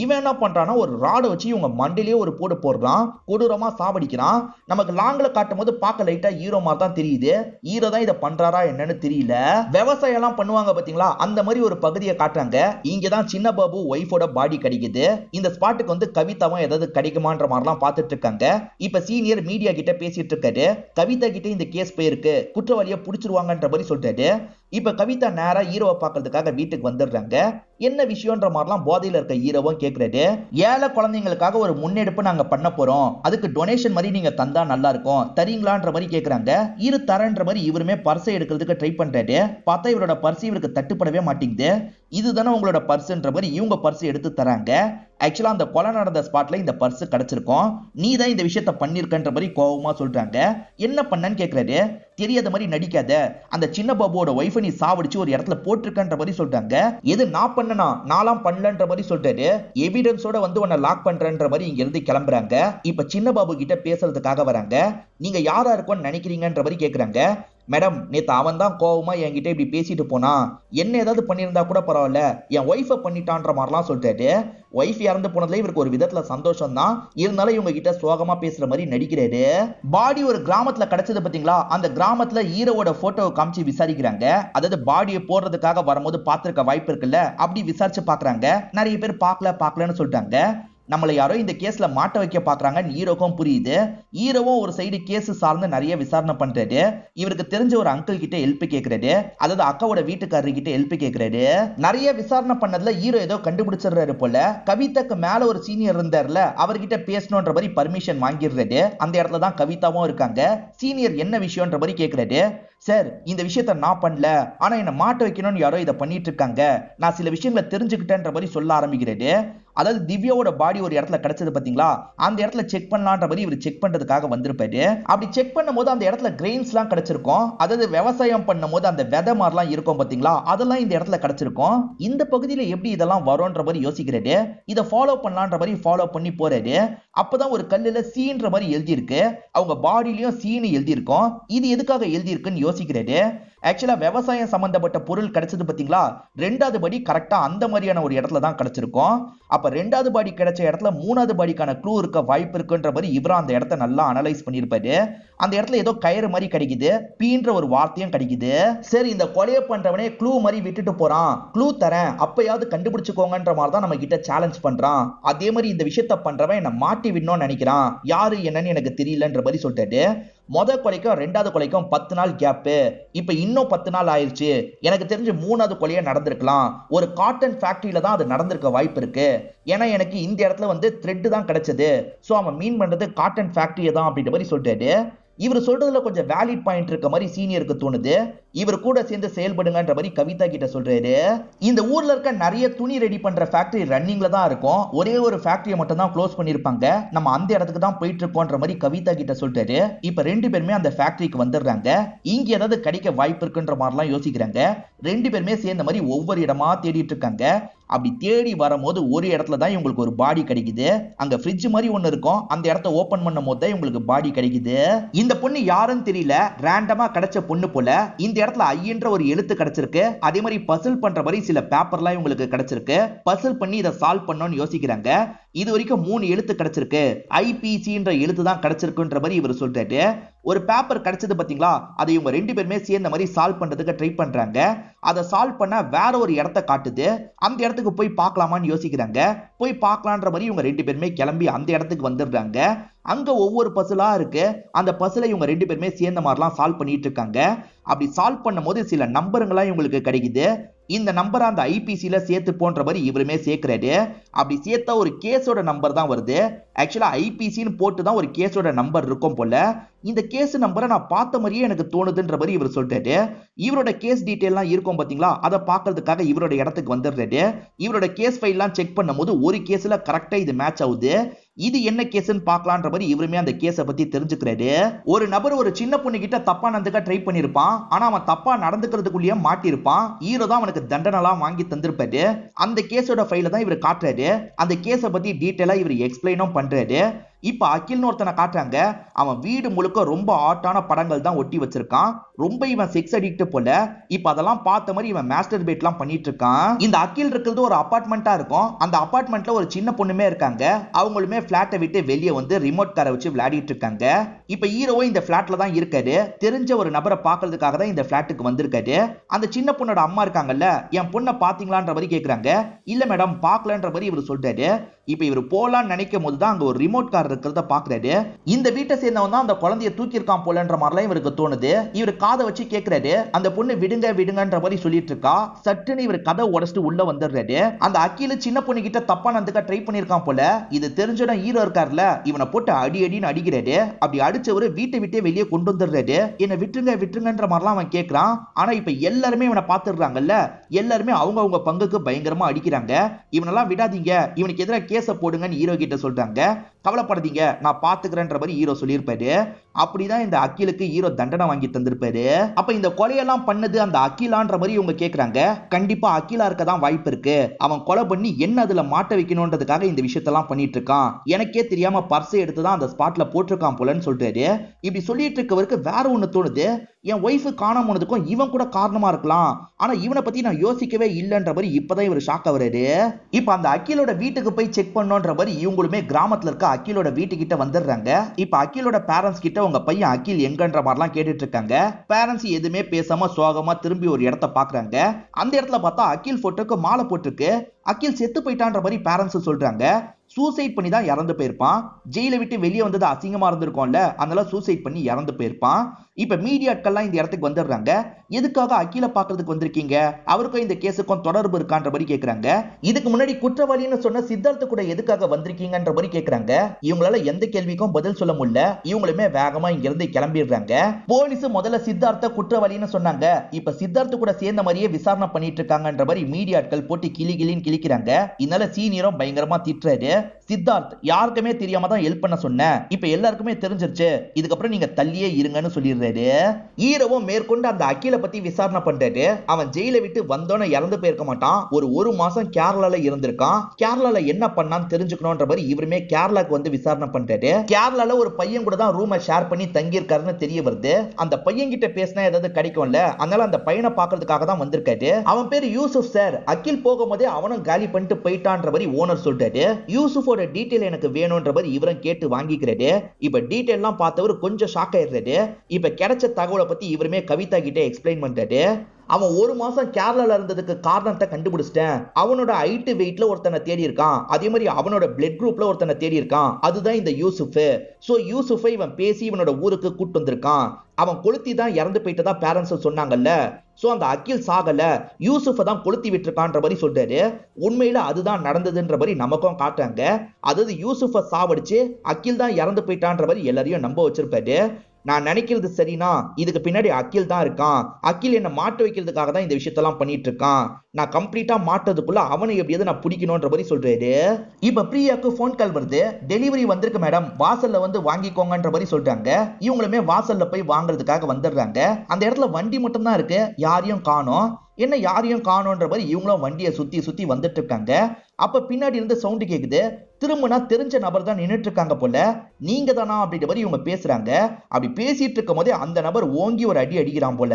இவன் என்ன பண்றானா, ஒரு ராடை வச்சு இவங்க மண்டையிலேயே ஒரு போடு போடுறான், கொடூரமா சாவடிக்கிறான். நமக்கு லாங்ல காட்டும் போது பார்க்க லைட்டா ஹீரோ மாதிரி தான் தெரியுது. ஹீரோ தான் இதை பண்றாரா என்னன்னு தெரியல. விவசாயம் எல்லாம் பண்ணுவாங்க பாத்தீங்களா, அந்த மாதிரி ஒரு பகுதியை காட்டுறாங்க. இங்கதான் சின்ன பாபு ஒய்ஃபோட பாடி கிடைக்குது. இந்த ஸ்பாட்டுக்கு வந்து கவிதாவும் ஏதாவது கிடைக்குமான்ற மாதிரிலாம் பார்த்துட்டு இருக்காங்க. இப்ப சீனியர் மீடியா கிட்ட பேசிட்டு இருக்காரு. கவிதா கிட்ட இந்த கேஸ் போயிருக்கு, குற்றவாளியை புடிச்சிருவாங்கன்ற மாதிரி சொல்றாரு. இப்ப கவிதா நேரா ஹீரோவை பாக்குறதுக்காக வீட்டுக்கு வந்துடுறாங்க. என்ன விஷயம்ன்ற மாதிரிலாம் போதையில இருக்க ஹீரோவும் கேக்குறாரு. ஏழை குழந்தைங்களுக்காக ஒரு முன்னெடுப்பு நாங்க பண்ண போறோம், அதுக்கு டொனேஷன் மாதிரி நீங்க தந்தா நல்லா இருக்கும், தரீங்களான்ற மாதிரி கேக்குறாங்க. இரு தரன்ற மாதிரி இவருமே பர்ஸை எடுக்கிறதுக்கு ட்ரை பண்றாரு. பார்த்தா இவரோட பர்ஸ் இவருக்கு தட்டுப்படவே மாட்டேங்குது. இதுதானே உங்களோட பர்ஸ்ன்ற மாதிரி இவங்க பர்ஸ் எடுத்து தராங்க. ஆக்சுவலா அந்த கொலை நடந்த ஸ்பாட்ல இந்த பர்ஸ் கிடைச்சிருக்கும். நீ தான் இந்த விஷயத்த பண்ணிருக்கன்ற மாதிரி கோவமா சொல்றாங்க. என்ன பண்ணன்னு கேக்குறாரு. தெரியாத மாதிரி நடிக்காத, அந்த சின்ன பாபுவோட ஒய்ஃபை நீ சாவடிச்சு ஒரு இடத்துல போட்டிருக்கன்ற மாதிரி சொல்றாங்க. எது நான் பண்ணனா, நாலாம் பண்ணலன்ற மாதிரி சொல்றாரு. எவிடன்ஸோட வந்து உன்னை லாக் பண்றன்ற மாதிரி இங்க இருந்து கிளம்புறாங்க. இப்ப சின்ன பாபு கிட்ட பேசுறதுக்காக வராங்க. நீங்க யாரா இருக்கும்னு நினைக்கிறீங்கன்ற மாதிரி கேக்குறாங்க. மேடம், நேத்து அவன் தான் கோவமா என்கிட்ட இப்படி பேசிட்டு போனா, என்ன ஏதாவது பண்ணியிருந்தா கூட பரவாயில்ல, என் ஒய்ஃபை பண்ணிட்டான்ற மாதிரிலாம் சொல்றாரு. ஒய்ஃப் இறந்து போனதுல இவருக்கு ஒரு விதத்துல சந்தோஷம் தான், இருந்தாலும் இவங்க கிட்ட சோகமா பேசுற மாதிரி நடிக்கிறாரு. பாடி ஒரு கிராமத்துல கிடைச்சது பாத்தீங்களா, அந்த கிராமத்துல ஹீரோவோட போட்டோவை காமிச்சு விசாரிக்கிறாங்க. அதாவது பாடியை போடுறதுக்காக வரும்போது பார்த்திருக்க வாய்ப்பு இருக்குல்ல, அப்படி விசாரிச்சு பாக்குறாங்க. நிறைய பேர் பார்க்கலன்னு சொல்லிட்டாங்க. நம்மளை யாரோ இந்த கேஸ்ல மாட்ட வைக்க பாக்குறாங்கன்னு ஹீரோக்கும் புரியுது. ஹீரோவும் ஒரு சைடு கேஸ் சார்ந்து நிறைய விசாரணை பண்றாரு. இவருக்கு தெரிஞ்ச ஒரு அங்கிள் கிட்ட ஹெல்ப் கேக்குறாரு. அதாவது அக்காவோட வீட்டுக்காரரு கிட்ட ஹெல்ப் கேக்குறாரு. நிறைய விசாரணை பண்ணதுல ஹீரோ ஏதோ கண்டுபிடிச்சிடுறாரு போல. கவிதாக்கு மேல ஒரு சீனியர் இருந்தார்ல, அவர்கிட்ட பேசணும்ன்ற மாதிரி பர்மிஷன் வாங்கிடுறாரு. அந்த இடத்துல தான் கவிதாவும் இருக்காங்க. சீனியர் என்ன விஷயம்ன்ற மாதிரி கேக்குறாரு. சார், இந்த விஷயத்த நான் பண்ணல, ஆனா என்ன மாட்ட வைக்கணும்னு யாரோ இதை பண்ணிட்டு இருக்காங்க, நான் சில விஷயங்களை தெரிஞ்சுக்கிட்டேன்ற மாதிரி சொல்ல ஆரம்பிக்கிறாரு. அதாவது திவ்யாவோட பாடி ஒரு இடத்துல கிடைச்சது பாத்தீங்களா, அந்த இடத்துல செக் பண்ணலான்ற மாதிரி இவர் செக் பண்றதுக்காக வந்திருப்பாரு. அப்படி செக் பண்ணும்போது அந்த இடத்துல கிரெயின்ஸ் எல்லாம் கிடைச்சிருக்கும். அதாவது விவசாயம் பண்ணும்போது அந்த விதை மாதிரிலாம் இருக்கும் பாத்தீங்களா, அதெல்லாம் இந்த இடத்துல கிடைச்சிருக்கும். இந்த பகுதியில எப்படி இதெல்லாம் வரும்ன்ற மாதிரி யோசிக்கிறாரு. இதை ஃபாலோ பண்ணலான்ற மாதிரி ஃபாலோ பண்ணி போறாரு. அப்பதான் ஒரு கல்லுல சீன்ற மாதிரி எழுதி இருக்கு. அவங்க பாடியிலயும் சீனு எழுதி இருக்கும். இது எதுக்காக எழுதி இருக்குன்னு யோசிக்கிறாரு. ஆக்சுவலா விவசாயம் சம்பந்தப்பட்ட பொருள் கிடைச்சது பாத்தீங்களா, ரெண்டாவது படி கரெக்டா அந்த மாதிரியான ஒரு இடத்துல தான் கிடைச்சிருக்கும். அப்ப ரெண்டாவது பாடி கிடைச்ச இடத்துல மூணாவது பாடிக்கான க்ளூ இருக்க வாய்ப்பு இருக்குன்ற மாதிரி இவரா அந்த இடத்த நல்லா அனலைஸ் பண்ணிருப்பாரு. அந்த இடத்துல ஏதோ கயிறு மாதிரி கிடைக்குது, பீன்ற ஒரு வார்த்தையும் கிடைக்குது. சரி, இந்த கொலையை பண்றவனே க்ளூ மாதிரி விட்டுட்டு போறான், க்ளூ தரேன் அப்பயாவது கண்டுபிடிச்சுக்கோங்கன்ற மாதிரி தான் நம்ம கிட்ட சேலஞ்ச் பண்றான். அதே மாதிரி இந்த விஷயத்த பண்றவன் என்ன மாட்டி விடணும்னு நினைக்கிறான், யாரு என்னன்னு எனக்கு தெரியலன்ற மாதிரி சொல்லிட்டாரு. முதல் கொலைக்கும் ரெண்டாவது கொலைக்கும் 10 நாள் கேப். இப்ப இன்னும் 10 நாள் ஆயிடுச்சு. எனக்கு தெரிஞ்சு மூணாவது கொலையே நடந்திருக்கலாம். ஒரு காட்டன் ஃபேக்டரியில தான் அது நடந்திருக்க வாய்ப்பு இருக்கு. ஏன்னா எனக்கு இந்த இடத்துல வந்து த்ரெட் தான் கிடைச்சது. சோ அவன் மீன் பண்றது காட்டன் ஃபேக்டரியை தான் அப்படின்ற மாதிரி சொல்லிட்டாரு. இவர் சொல்றதுல கொஞ்சம் வேலிட் பாயிண்ட் இருக்க மாதிரி சீனியருக்கு தோணுது. இவர் கூட சேர்ந்து செயல்படுங்கன்ற மாதிரி கவிதா கிட்ட சொல்றாரு. இந்த ஊர்ல இருக்க நிறைய துணி ரெடி பண்ற ஃபேக்டரி ரன்னிங்ல தான் இருக்கும். ஒரே ஒரு ஃபேக்டரியை மட்டும் தான் க்ளோஸ் பண்ணிருப்பாங்க. நம்ம அந்த இடத்துக்கு தான் போயிட்டு இருக்கோம்ன்ற மாதிரி கவிதா கிட்ட சொல்றாரு. இப்ப ரெண்டு பேருமே அந்த ஃபேக்டரிக்கு வந்துடுறாங்க. இங்க ஏதாவது கிடைக்க வாய்ப்பு இருக்குன்ற மாதிரிலாம் யோசிக்கிறாங்க. ரெண்டு பேருமே சேர்ந்த மாதிரி ஒவ்வொரு இடமா தேடிட்டு இருக்காங்க. அப்படி தேடி வரும்போது ஒரு இடத்துல தான் இவங்களுக்கு ஒரு பாடி கிடைக்குது. அங்க ஃப்ரிட்ஜ் மாதிரி ஒண்ணு இருக்கும். அந்த இடத்த ஓபன் பண்ணும் போது தான் இவங்களுக்கு பாடி கிடைக்குது. இந்த பொண்ணு யாருன்னு தெரியல, ரேண்டமா கிடைச்ச பொண்ணு போல. இந்த இடத்துல ஐன்ற ஒரு எழுத்து கிடைச்சிருக்கு. அதே மாதிரி பசில் பண்ற மாதிரி சில பேப்பர்லாம் இவங்களுக்கு கிடைச்சிருக்கு. பசில் பண்ணி இதை சால்வ் பண்ணணும்னு யோசிக்கிறாங்க. இது வரைக்கும் 3 எழுத்து கிடைச்சிருக்கு. ஐபிசின்ற எழுத்து தான் கிடைச்சிருக்குன்ற மாதிரி இவர் சொல்றாரு. ஒரு பேப்பர் கிடைச்சது பாத்தீங்களா, அதை இவங்க ரெண்டு பேருமே சேர்ந்த மாதிரி சால்வ் பண்றதுக்கு ட்ரை பண்றாங்க. அதை சால்வ் பண்ண வேற ஒரு இடத்த காட்டுது. அந்த இடத்துக்கு போய் பார்க்கலாமான்னு யோசிக்கிறாங்க. போய் பார்க்கலான்ற மாதிரி இவங்க ரெண்டு பேருமே கிளம்பி அந்த இடத்துக்கு வந்துடுறாங்க. அங்க ஒவ்வொரு பசிலா இருக்கு. அந்த பசிலை இவங்க ரெண்டு பேருமே சேர்ந்த மாதிரிலாம் சால்வ் பண்ணிட்டு இருக்காங்க. அப்படி சால்வ் பண்ணும்போது சில நம்பருங்களாம் இவங்களுக்கு கிடைக்குது. இந்த நம்பர் அந்த ஐபிசில சேர்த்து போன்ற மாதிரி இவருமே சேர்க்கிறாரு. அப்படி சேர்த்தா ஒரு கேஸோட நம்பர் தான் வருது. ஆக்சுவலா ஐபிசின்னு போட்டு தான் ஒரு கேஸோட நம்பர் இருக்கும் போல. இந்த கேஸ் நம்பரை நான் பார்த்த மாதிரியே எனக்கு தோணுதுன்ற மாதிரி இவர் சொல்லிட்டாரு. இவரோட கேஸ் டீடைல்லாம் இருக்கும் பாத்தீங்களா, அதை பார்க்கறதுக்காக இவரோட இடத்துக்கு வந்துடுறாரு. இவரோட கேஸ் ஃபைல்லாம் செக் பண்ணும்போது ஒரு கேஸ்ல கரெக்டா இது மேட்ச் ஆகுது. இது என்ன கேஸ்ன்னு பார்க்கலான்ற மாதிரி இவருமே அந்த கேஸை பத்தி தெரிஞ்சுக்கிறாரு. ஒரு நபர் ஒரு சின்ன பொண்ணு கிட்ட தப்பா நடந்துக்க ட்ரை பண்ணிருப்பான். ஆனா அவன் தப்பா நடந்துக்கிறதுக்குள்ளேயே மாட்டிருப்பான். ஹீரோ தான் அவனுக்கு தண்டனைலாம் வாங்கி தந்திருப்பாரு. அந்த கேஸோட ஃபைல தான் இவர் காட்டுறாரு. அந்த கேஸை பத்தி டீடைலா இவர் எக்ஸ்பிளைனும் பண்றாரு. இப்ப அகில்னு ஒருத்தனை காட்டுறாங்க. அவன் வீடு முழுக்க ரொம்ப ஆட்டான படங்கள் தான் ஒட்டி வச்சிருக்கான். ரொம்ப இவன் செக்ஸ் அடிக்ட் போல. இப்ப அதெல்லாம் பார்த்த மாதிரி இவன் மாஸ்டர் பேட்லாம் பண்ணிட்டு இருக்கான். இந்த அகில் இருக்கிறது ஒரு அபார்ட்மெண்டா இருக்கும். அந்த அபார்ட்மெண்ட்ல ஒரு சின்ன பொண்ணுமே இருக்காங்க. அவங்களுமே பிளாட்டை விட்டு வெளியே வந்து ரிமோட் காரை வச்சு விளையாடிட்டு இருக்காங்க. இப்ப ஹீரோவும் இந்த பிளாட்ல தான் இருக்காரு. தெரிஞ்ச ஒரு நபரை பார்க்கறதுக்காக தான் இந்த பிளாட்டுக்கு வந்திருக்காரு. அந்த சின்ன பொண்ணோட அம்மா இருக்காங்கல்ல, என் பொண்ணை பாத்தீங்களான்ற மாதிரி கேக்குறாங்க. இல்ல மேடம், பார்க்கலன்ற மாதிரி இவர் சொல்றாரு. இப்ப இவர் போலான்னு நினைக்கும் போது தான் அங்க ஒரு ரிமோட் கார் இருக்கிறத பாக்குறாரு. இந்த வீட்டை சேர்ந்தவன் தான் அந்த குழந்தைய தூக்கி இருக்கான் போலன்ற மாதிரிலாம் இவருக்கு தோணுது. இவர் காதை வச்சு கேட்கிறாரு. அந்த பொண்ணு விடுங்க விடுங்கன்ற மாதிரி சொல்லிட்டு இருக்கா. சட்டுன்னு இவர் கதை உடைச்சிட்டு உள்ள வந்துடுறாரு. அந்த அகில சின்ன பொண்ணு கிட்ட தப்பா நடந்துக்க ட்ரை பண்ணிருக்கான் போல. இது தெரிஞ்சோட ஹீரோ இருக்காருல, இவனை போட்டு அடி அடின்னு அடிக்கிறாரு. அப்படி அடிச்சவரு வீட்டை விட்டே வெளியே கொண்டு வந்துடுறாரு. என்ன விட்டுருங்க விட்டுருங்கன்ற மாதிரிலாம் அவன் கேட்கிறான். ஆனா இப்ப எல்லாருமே இவனை பாத்துடுறாங்கல்ல, எல்லாருமே அவங்க பங்குக்கு பயங்கரமா அடிக்கிறாங்க. இவனெல்லாம் விடாதீங்க, இவனுக்கு எதிராக கேஸ போடுங்கன்னு ஹீரோ கிட்ட சொல்றாங்க. கவலைப்படாதீங்க, நான் பாத்துக்கிறேன்ற மாதிரி ஹீரோ சொல்லியிருப்பாரு. அப்படிதான் இந்த அகிலுக்கு ஹீரோ தண்டனை வாங்கி தந்திருப்பாரு. அப்ப இந்த கொலையெல்லாம் பண்ணது அந்த அகிலான்ற மாதிரி இவங்க கேக்குறாங்க. கண்டிப்பா அகிலா இருக்க தான் வாய்ப்பு இருக்கு. அவன் கொலை பண்ணி என்ன அதுல மாட்ட வைக்கணும்ன்றதுக்காக இந்த விஷயத்தெல்லாம் பண்ணிட்டு இருக்கான். எனக்கே தெரியாம பர்ஸை எடுத்துதான் அந்த ஸ்பாட்ல போட்டிருக்கான் போலன்னு சொல்றாரு. இப்படி சொல்லிட்டு இருக்கவருக்கு வேற ஒண்ணு தோணுது. என் ஒய்ஃபு காணாம போனதுக்கும் இவன் கூட காரணமா இருக்கலாம். ஆனா இவனை பத்தி நான் யோசிக்கவே இல்லைன்ற மாதிரி இப்பதான் இவர் ஷாக் ஆகுறாரு. இப்ப அந்த அகிலோட வீட்டுக்கு போய் செக் பண்ணோன்ற மாதிரி இவங்களுமே கிராமத்துல இருக்க அகிலோட வீட்டுக்கிட்ட வந்துடுறாங்க. இப்ப அகிலோட பேரண்ட்ஸ் கிட்ட உங்க பையன் அகில் எங்கன்ற மாதிரிலாம் கேட்டுட்டு இருக்காங்க. பேரண்ட்ஸ் எதுவுமே பேசாம சோகமா திரும்பி ஒரு இடத்த பாக்குறாங்க. அந்த இடத்துல பார்த்தா அகில் போட்டோக்கு மாலை போட்டிருக்கு. அகில் செத்து போயிட்டான்ற மாதிரி பேரண்ட்ஸ் சொல்றாங்க. சூசைட் பண்ணி தான் இறந்து போயிருப்பான். ஜெயில விட்டு வெளியே வந்தது அசிங்கமா இருந்திருக்கும்ல, அதனால சூசைட் பண்ணி இறந்து போயிருப்பான். இப்ப மீடியாட்கள்லாம் இந்த இடத்துக்கு வந்துடுறாங்க. எதுக்காக அகில பாக்குறதுக்கு வந்திருக்கீங்க, அவருக்கும் இந்த கேஸுக்கும் தொடர்பு இருக்கான்ற மாதிரி கேக்குறாங்க. இதுக்கு முன்னாடி குற்றவாளின்னு சொன்ன சித்தார்த்த கூட எதுக்காக வந்திருக்கீங்கன்ற மாதிரி கேக்குறாங்க. இவங்களால எந்த கேள்விக்கும் பதில் சொல்ல முடியல. இவங்களுமே வேகமா இங்க இருந்து கிளம்பிடுறாங்க. போலீஸ் முதல்ல சித்தார்த்த குற்றவாளின்னு சொன்னாங்க. இப்ப சித்தார்த்த கூட சேர்ந்த மாதிரியே விசாரணை பண்ணிட்டு இருக்காங்கன்ற மாதிரி மீடியாட்கள் போட்டு கிளின்னு கிளிக்கிறாங்க. இதனால சீனியரும் பயங்கரமா திட்டுறாரு. சித்தார்த், யாருக்குமே தெரியாம தான் ஹெல்ப் பண்ண சொன்னேன், இப்ப எல்லாருக்குமே தெரிஞ்சிருச்சு, இதுக்கப்புறம் நீங்க தள்ளியே இருங்கன்னு சொல்லிடுறாரு. ஈரவும் மேற்கொண்டு அந்த அகில பத்தி விசாரணை பண்றாரு. அவன் ஜெயில விட்டு வந்தோன்னு இறந்து போயிருக்க மாட்டான். ஒரு மாசம் கேரளால இருந்திருக்கான். கேரளால என்ன பண்ணான்னு தெரிஞ்சுக்கணும்ன்ற மாதிரி இவருமே கேரளாக்கு வந்து விசாரணை பண்றாரு. கேரளால ஒரு பையன் கூட தான் ரூமை ஷேர் பண்ணி தங்கி இருக்காருன்னு தெரிய வருது. அந்த பையன் கிட்ட பேசினா ஏதாவது கிடைக்கும்ல, அதனால அந்த பையனை பாக்குறதுக்காக தான் வந்திருக்காரு. அவன் பேரு யூசுப் சார். அகில் போகும்போதே அவனும் காலி பண்ணிட்டு போயிட்டான்ற மாதிரி ஓனர் சொல்றாரு. யூசுஃபோட டீடைல் எனக்கு வேணும்ன்ற மாதிரி இவரும் கேட்டு வாங்கிக்கிறாரு. இப்ப டீடைல் எல்லாம் பார்த்தவர் கொஞ்சம் ஷாக் ஆயிடுறாரு. இப்ப கிடைச்ச தகவலை பத்தி இவருமே கவிதா கிட்ட எக்ஸ்பிளைன் பண்றாரு. அவன் ஒரு மாசம் கேரளால இருந்ததுக்கு காரணத்தை கண்டுபிடிச்சிட்டேன். அவனோட ஹைட் வெயிட்ல ஒருத்தனை தேடி இருக்கான். அதே மாதிரி அவனோட பிளட் குரூப்ல ஒருத்தனை தேடி இருக்கான். அதுதான் இந்த யூசுப். சோ யூசுஃபை இவன் பேசி இவனோட ஊருக்கு கூட்டு வந்திருக்கான். அவன் கொளுத்தி தான் இறந்து போயிட்டதா பேரண்ட்ஸ் சொன்னாங்கல்ல. சோ அந்த அகில் சாகல, யூசுஃபை தான் கொளுத்தி விட்டுருக்கான்ற மாதிரி சொல்றாரு. உண்மையில அதுதான் நடந்ததுன்ற மாதிரி நமக்கும் காட்டுறாங்க. அதாவது யூசுஃபை சாவடிச்சு அகில் தான் இறந்து போயிட்டான்ற மாதிரி எல்லாரையும் நம்ப வச்சிருப்பாரு. நான் நினைக்கிறது சரினா இதுக்கு பின்னாடி அகில் தான் இருக்கான். அகில் என்ன மாட்ட வைக்கிறதுக்காக தான் இந்த விஷயத்தெல்லாம் பண்ணிட்டு இருக்கான். நான் கம்ப்ளீட்டா மாட்டதுக்குள்ள அவனை எப்படியாவது நான் பிடிக்கணும்ன்ற மாதிரி சொல்றாரு. இப்ப பிரியாக்கு போன் கால் வருது. டெலிவரி வந்திருக்கு மேடம், வாசல்ல வந்து வாங்கிக்கோங்கன்ற மாதிரி சொல்றாங்க. இவங்களுமே வாசல்ல போய் வாங்குறதுக்காக வந்துடுறாங்க. அந்த இடத்துல வண்டி மட்டும் தான் இருக்கு, யாரையும் காணோம். என்ன யாரையும் காணோன்ற மாதிரி இவங்களும் வண்டியை சுத்தி சுத்தி வந்துட்டு இருக்காங்க. அப்ப பின்னாடி இருந்து சவுண்ட் கேக்குது. திரும்பினா தெரிஞ்ச நபர் தான் நின்றுட்டு இருக்காங்க போல. நீங்க தானா அப்படின்ற மாதிரி இவங்க பேசுறாங்க. அப்படி பேசிட்டு இருக்கும் போதே அந்த நபர் ஓங்கி ஒரு அடி அடிக்கிறான் போல.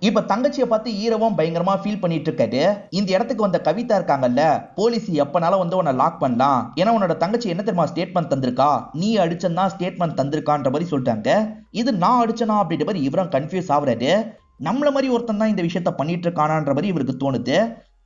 இப்ப தங்கச்சியை பார்த்து ஈரவும் பயங்கரமா ஃபீல் பண்ணிட்டு இருக்காரு. இந்த இடத்துக்கு வந்த கவிதா இருக்காங்கல்ல, போலீஸ் எப்பனாலும் வந்து உன்னை லாக் பண்ணலாம், ஏன்னா உன்னோட தங்கச்சி என்ன தெரியுமா ஸ்டேட்மெண்ட் தந்திருக்கா, நீ அடிச்சா ஸ்டேட்மெண்ட் தந்திருக்கான்ற மாதிரி சொல்லிட்டாங்க. இது நான் அடிச்சனா அப்படின்ற மாதிரி இவரும் கன்ஃபியூஸ் ஆகுறாரு. நம்மள மாதிரி ஒருத்தன் தான் இந்த விஷயத்த பண்ணிட்டு இருக்கானான்ற மாதிரி இவருக்கு தோணுது.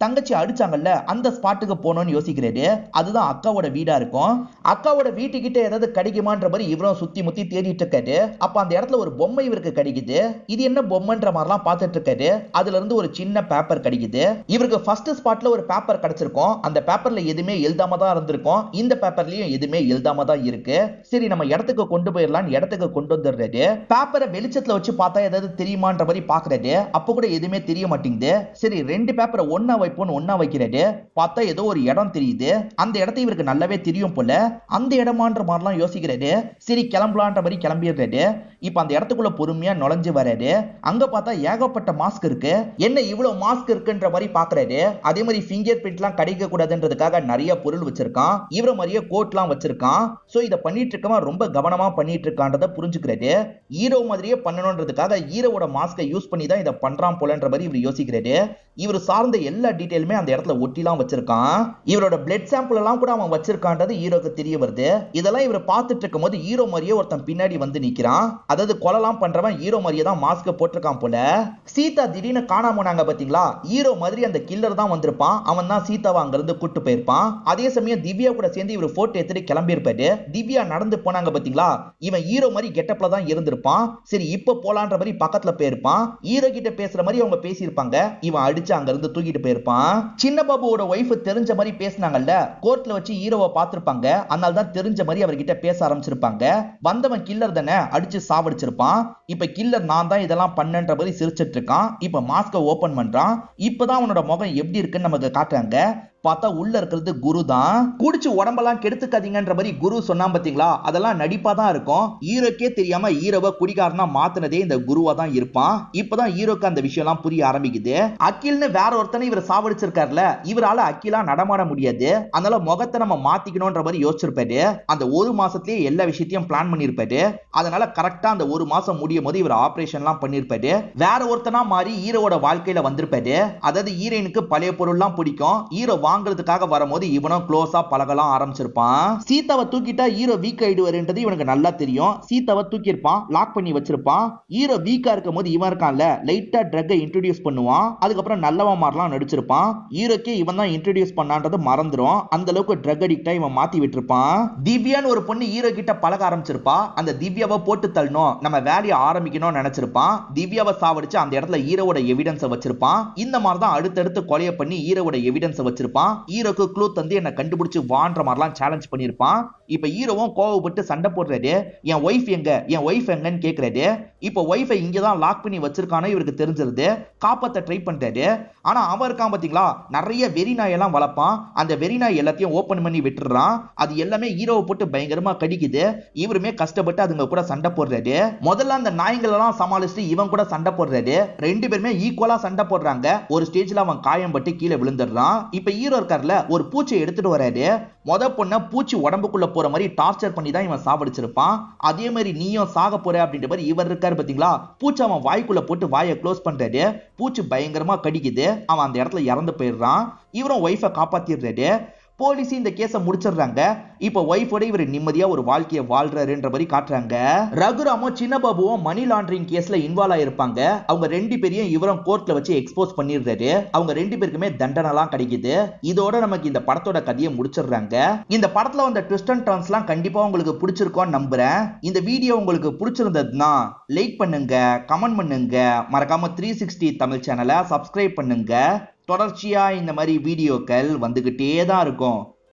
தங்கச்சி அடிச்சாங்கல்ல அந்த ஸ்பாட்டுக்கு போனோம்னு யோசிக்கிறாரு. அதுதான் அக்காவோட வீடா இருக்கும். அக்காவோட வீட்டுக்கிட்ட ஏதாவது கிடைக்குமான்ற மாதிரி இவரும் சுத்தி முத்தி தேடிட்டு இருக்காரு. அப்ப அந்த இடத்துல ஒரு பொம்மை இவருக்கு கிடைக்குது. இது என்ன பொம்மைன்ற மாதிரிலாம் பார்த்துட்டு இருக்காரு. அதுல இருந்து ஒரு சின்ன பேப்பர் கிடைக்குது. இவருக்கு ஃபர்ஸ்ட் ஸ்பாட்ல ஒரு பேப்பர் கிடைச்சிருக்கும். அந்த பேப்பர்ல எதுவுமே எழுதாம தான் இருந்திருக்கும். இந்த பேப்பர்லயும் எதுவுமே எழுதாம தான் இருக்கு. சரி நம்ம இடத்துக்கு கொண்டு போயிடலாம், இடத்துக்கு கொண்டு வந்துடுறாரு. பேப்பரை வெளிச்சத்துல வச்சு பார்த்தா ஏதாவது தெரியுமான்ற மாதிரி பாக்குறாரு. அப்ப கூட எதுவுமே தெரிய மாட்டேங்குது. சரி ரெண்டு பேப்பரை ஒன்னா வைக்கிறாரு. பார்த்தா ஏதோ ஒரு இடம் தெரியுது. அந்த இடத்தை இவருக்கு நல்லாவே தெரியும் போல. அந்த இடமான்ற மாதிரிலாம் யோசிக்கிறாரு. சரி கிளம்பலான்ற மாதிரி கிளம்பிடுறாரு. இப்ப அந்த இடத்துக்குள்ள பொறுமையா நுழைஞ்சு வராரு. அங்க பார்த்தா ஏகப்பட்ட மாஸ்க் இருக்கு. என்ன இவ்வளவு மாஸ்க் இருக்குன்ற மாதிரி பாக்குறாரு. அதே மாதிரி ஃபிங்கர் பிரிண்ட் எல்லாம் கிடைக்க கூடாதுன்றதுக்காக நிறைய பொருள் வச்சிருக்கான். இவர மாதிரியே கோட் எல்லாம் வச்சிருக்கான். சோ இத பண்ணிட்டு இருக்கவன் ரொம்ப கவனமா பண்ணிட்டு இருக்கான்றத புரிஞ்சுக்கிறாரு. ஹீரோ மாதிரியே பண்ணணும்ன்றதுக்காக ஹீரோவோட மாஸ்கை யூஸ் பண்ணி தான் இதை பண்றான் போலன்ற மாதிரி இவர் யோசிக்கிறாரு. இவர் சார்ந்த எல்லா டீடைலுமே அந்த இடத்துல ஒட்டிலாம் வச்சிருக்கான். இவரோட பிளட் சாம்பிள் எல்லாம் கூட அவன் வச்சிருக்கான்றது ஹீரோக்கு தெரிய வருது. இதெல்லாம் இவர் பார்த்துட்டு இருக்கும் போது ஹீரோ மாதிரியே ஒருத்தன் பின்னாடி வந்து நிக்கிறான். அதாவது கொலைலாம் பண்றவன் ஹீரோ மாதிரியே தான் மாஸ்க் போட்டிருக்கான் போல. சீதா திடீர்னு காணாம போனாங்க பாத்தீங்களா, ஹீரோ மாதிரி அந்த கில்லர் தான் வந்திருப்பான். அவன் தான் சீதாவை அங்க இருந்து கூட்டு போயிருப்பான். அதே சமயம் திவ்யா கூட சேர்ந்து இவர் போட்டோ எடுத்துட்டு கிளம்பி இருப்பாரு. திவ்யா நடந்து போனாங்க பாத்தீங்களா, இவன் ஹீரோ மாதிரி கெட்டப்ல தான் இருந்திருப்பான். சரி இப்ப போலான்ற மாதிரி பக்கத்துல போயிருப்பான். ஹீரோ கிட்ட பேசுற மாதிரி அவங்க பேசியிருப்பாங்க. இவன் அடிச்சு அங்க இருந்து தூக்கிட்டு போயிருப்பான். சின்ன பாபுவோட வைஃப் தெரிஞ்ச மாதிரி பேசினாங்கல்ல, கோர்ட்ல வச்சு ஹீரோவை பார்த்திருப்பாங்க. அதனால தான் தெரிஞ்ச மாதிரி அவர்கிட்ட பேச ஆரம்பிச்சிருப்பாங்க. வந்தவன் கில்லர் தானே, அடிச்சு சாவடிச்சிருப்பான். இப்ப கில்லர் நான் தான் இதெல்லாம் பண்ணன்ற மாதிரி சிரிச்சிட்டு இருக்கான். இப்ப மாஸ்கை ஓபன் பண்றான். இப்பதான் அவனோட முகம் எப்படி இருக்குன்னு நமக்கு காட்டுறாங்க. பார்த்தா உள்ள இருக்கிறது குரு தான். குடிச்சு உடம்பெல்லாம் கெடுத்துக்காதீங்கன்ற மாதிரி குரு சொன்னா பாத்தீங்களா, அதெல்லாம் நடிப்பா தான் இருக்கும். ஹீரோக்கே தெரியாம ஹீரோவை குடிகாரனா மாத்தினதே இந்த குருவா தான் இருப்பான். இப்பதான் ஹீரோக்கு அந்த விஷயம் எல்லாம் புரிய ஆரம்பிக்குது. அகில்னு வேற ஒருத்தனை இவர் சாவடிச்சிருக்காருல, இவரால அகிலா நடமாட முடியாது. அதனால முகத்தை நம்ம மாத்திக்கணும்ன்ற மாதிரி யோசிச்சிருப்பாரு. அந்த ஒரு மாசத்திலேயே எல்லா விஷயத்தையும் பிளான் பண்ணிருப்பாரு. அதனால கரெக்டா அந்த ஒரு மாசம் முடியும் போது இவர் ஆபரேஷன் எல்லாம் பண்ணிருப்பாரு. வேற ஒருத்தனா மாறி ஹீரோவோட வாழ்க்கையில வந்திருப்பாரு. அதாவது ஹீரோயினுக்கு பழைய பொருள் எல்லாம் பிடிக்கும். ஹீரோ வாங்குறதுக்காக வரும்போது இவனும் க்ளோஸா பழகலாம் ஆரம்பிச்சிருப்பான். சீதாவை தூக்கிட்டா ஹீரோ வீக் ஆயிடுவாருன்றது இவனுக்கு நல்லா தெரியும். சீதாவை தூக்கியிருப்பான், லாக் பண்ணி வச்சிருப்பான். ஹீரோ வீக்கா இருக்கும் போது இவன் இருக்கான்ல லைட்டா ட்ரக்கை இன்ட்ரோடியூஸ் பண்ணுவான். அதுக்கப்புறம் நல்லவன் மாதிரிலாம் நடிச்சிருப்பான். ஹீரோக்கே இவன் தான் இன்ட்ரோடியூஸ் பண்ணான்றது மறந்துடும். அந்த அளவுக்கு ட்ரக் அடிக்டா இவன் மாத்தி விட்டுருப்பான். திவ்யான்னு ஒரு பொண்ணு ஹீரோ கிட்ட பழக ஆரம்பிச்சிருப்பா. அந்த திவ்யாவை போட்டு தள்ளணும், நம்ம வேலையை ஆரம்பிக்கணும்னு நினைச்சிருப்பான். திவ்யாவை சாவடிச்சு அந்த இடத்துல ஹீரோவோட எவிடன்ஸை வச்சிருப்பான். இந்த மாதிரி தான் அடுத்தடுத்து கொலையை பண்ணி ஹீரோவோட எவிடன்ஸை வச்சிருப்பான். ஹீரோக்கு க்ளூ தந்து என்ன கண்டுபிடிச்சு வான்ற மாதிரிலாம் சேலஞ்ச் பண்ணிருப்பான். இப்ப ஹீரோவும் கோவப்பட்டு சண்டை போடுறாரு. என் ஒய்ஃப் எங்க, என் ஒய்ஃப் எங்கன்னு கேக்குறாரு. இப்ப ஒய்ஃபை இங்கதான் லாக் பண்ணி வச்சிருக்கானோ இவருக்கு தெரிஞ்சிருது. காப்பாத்த ட்ரை பண்றாரு. ஆனா அவன் இருக்கான் பாத்தீங்களா, நிறைய வெறி நாயெல்லாம் வளர்ப்பான். அந்த வெறி நாய் எல்லாத்தையும் ஓபன் பண்ணி விட்டுறான். அது எல்லாமே ஹீரோவை போட்டு பயங்கரமா கடிக்குது. இவருமே கஷ்டப்பட்டு அதுங்க கூட சண்டை போடுறாரு. முதல்ல அந்த நாய்கள் எல்லாம் சமாளிச்சு இவன் கூட சண்டை போடுறாரு. ரெண்டு பேருமே ஈக்குவலா சண்டை போடுறாங்க. ஒரு ஸ்டேஜ்ல அவன் காயம் பட்டு கீழே விழுந்துடுறான். இப்ப ஹீரோ இருக்கார்ல, ஒரு பூச்சியை எடுத்துட்டு வராரு. மொத பொண்ண பூச்சி உடம்புக்குள்ள போற மாதிரி டார்ச்சர் பண்ணி தான் இவன் சாவடிச்சிருப்பான். அதே மாதிரி நீயும் சாக போற அப்படின்ற மாதிரி இவர் இருக்காரு பாத்தீங்களா, பூச்சி அவன் வாய்க்குள்ள போட்டு வாயை க்ளோஸ் பண்றாரு. பூச்சி பயங்கரமா கடிக்குது. அவன் அந்த இடத்துல இறந்து போயிடுறான். இவரும் ஒய்ஃபை காப்பாத்திடுறாரு. போலீஸ் இந்த கேஸை முடிச்சிடுறாங்க. இப்ப ஒய்ஃபோட இவர் நிம்மதியா ஒரு வாழ்க்கையை வாழ்றாருன்ற மாதிரி காட்டுறாங்க. ரகுராமும் சின்னபாபுவும் மணி லாண்டரிங் கேஸ்ல இன்வால்வ் ஆயிருப்பாங்க. அவங்க ரெண்டு பேரையும் இவரும் கோர்ட்ல வச்சு எக்ஸ்போஸ் பண்ணிடுறாரு. அவங்க ரெண்டு பேருக்குமே தண்டனைலாம் கிடைக்குது. இதோட நமக்கு இந்த படத்தோட கதையை முடிச்சிடுறாங்க. இந்த படத்துல வந்த ட்விஸ்ட் அண்ட் டர்ன்ஸ்லாம் கண்டிப்பா உங்களுக்கு பிடிச்சிருக்கும்னு நம்புறேன். இந்த வீடியோ உங்களுக்கு பிடிச்சிருந்ததுன்னா லைக் பண்ணுங்க, கமெண்ட் பண்ணுங்க, மறக்காம 360 தமிழ் சேனலை சப்ஸ்கிரைப் பண்ணுங்க. தொடர்ச்சியா இந்த மாதிரி வீடியோக்கள் வந்துகிட்டே தான் இருக்கும்.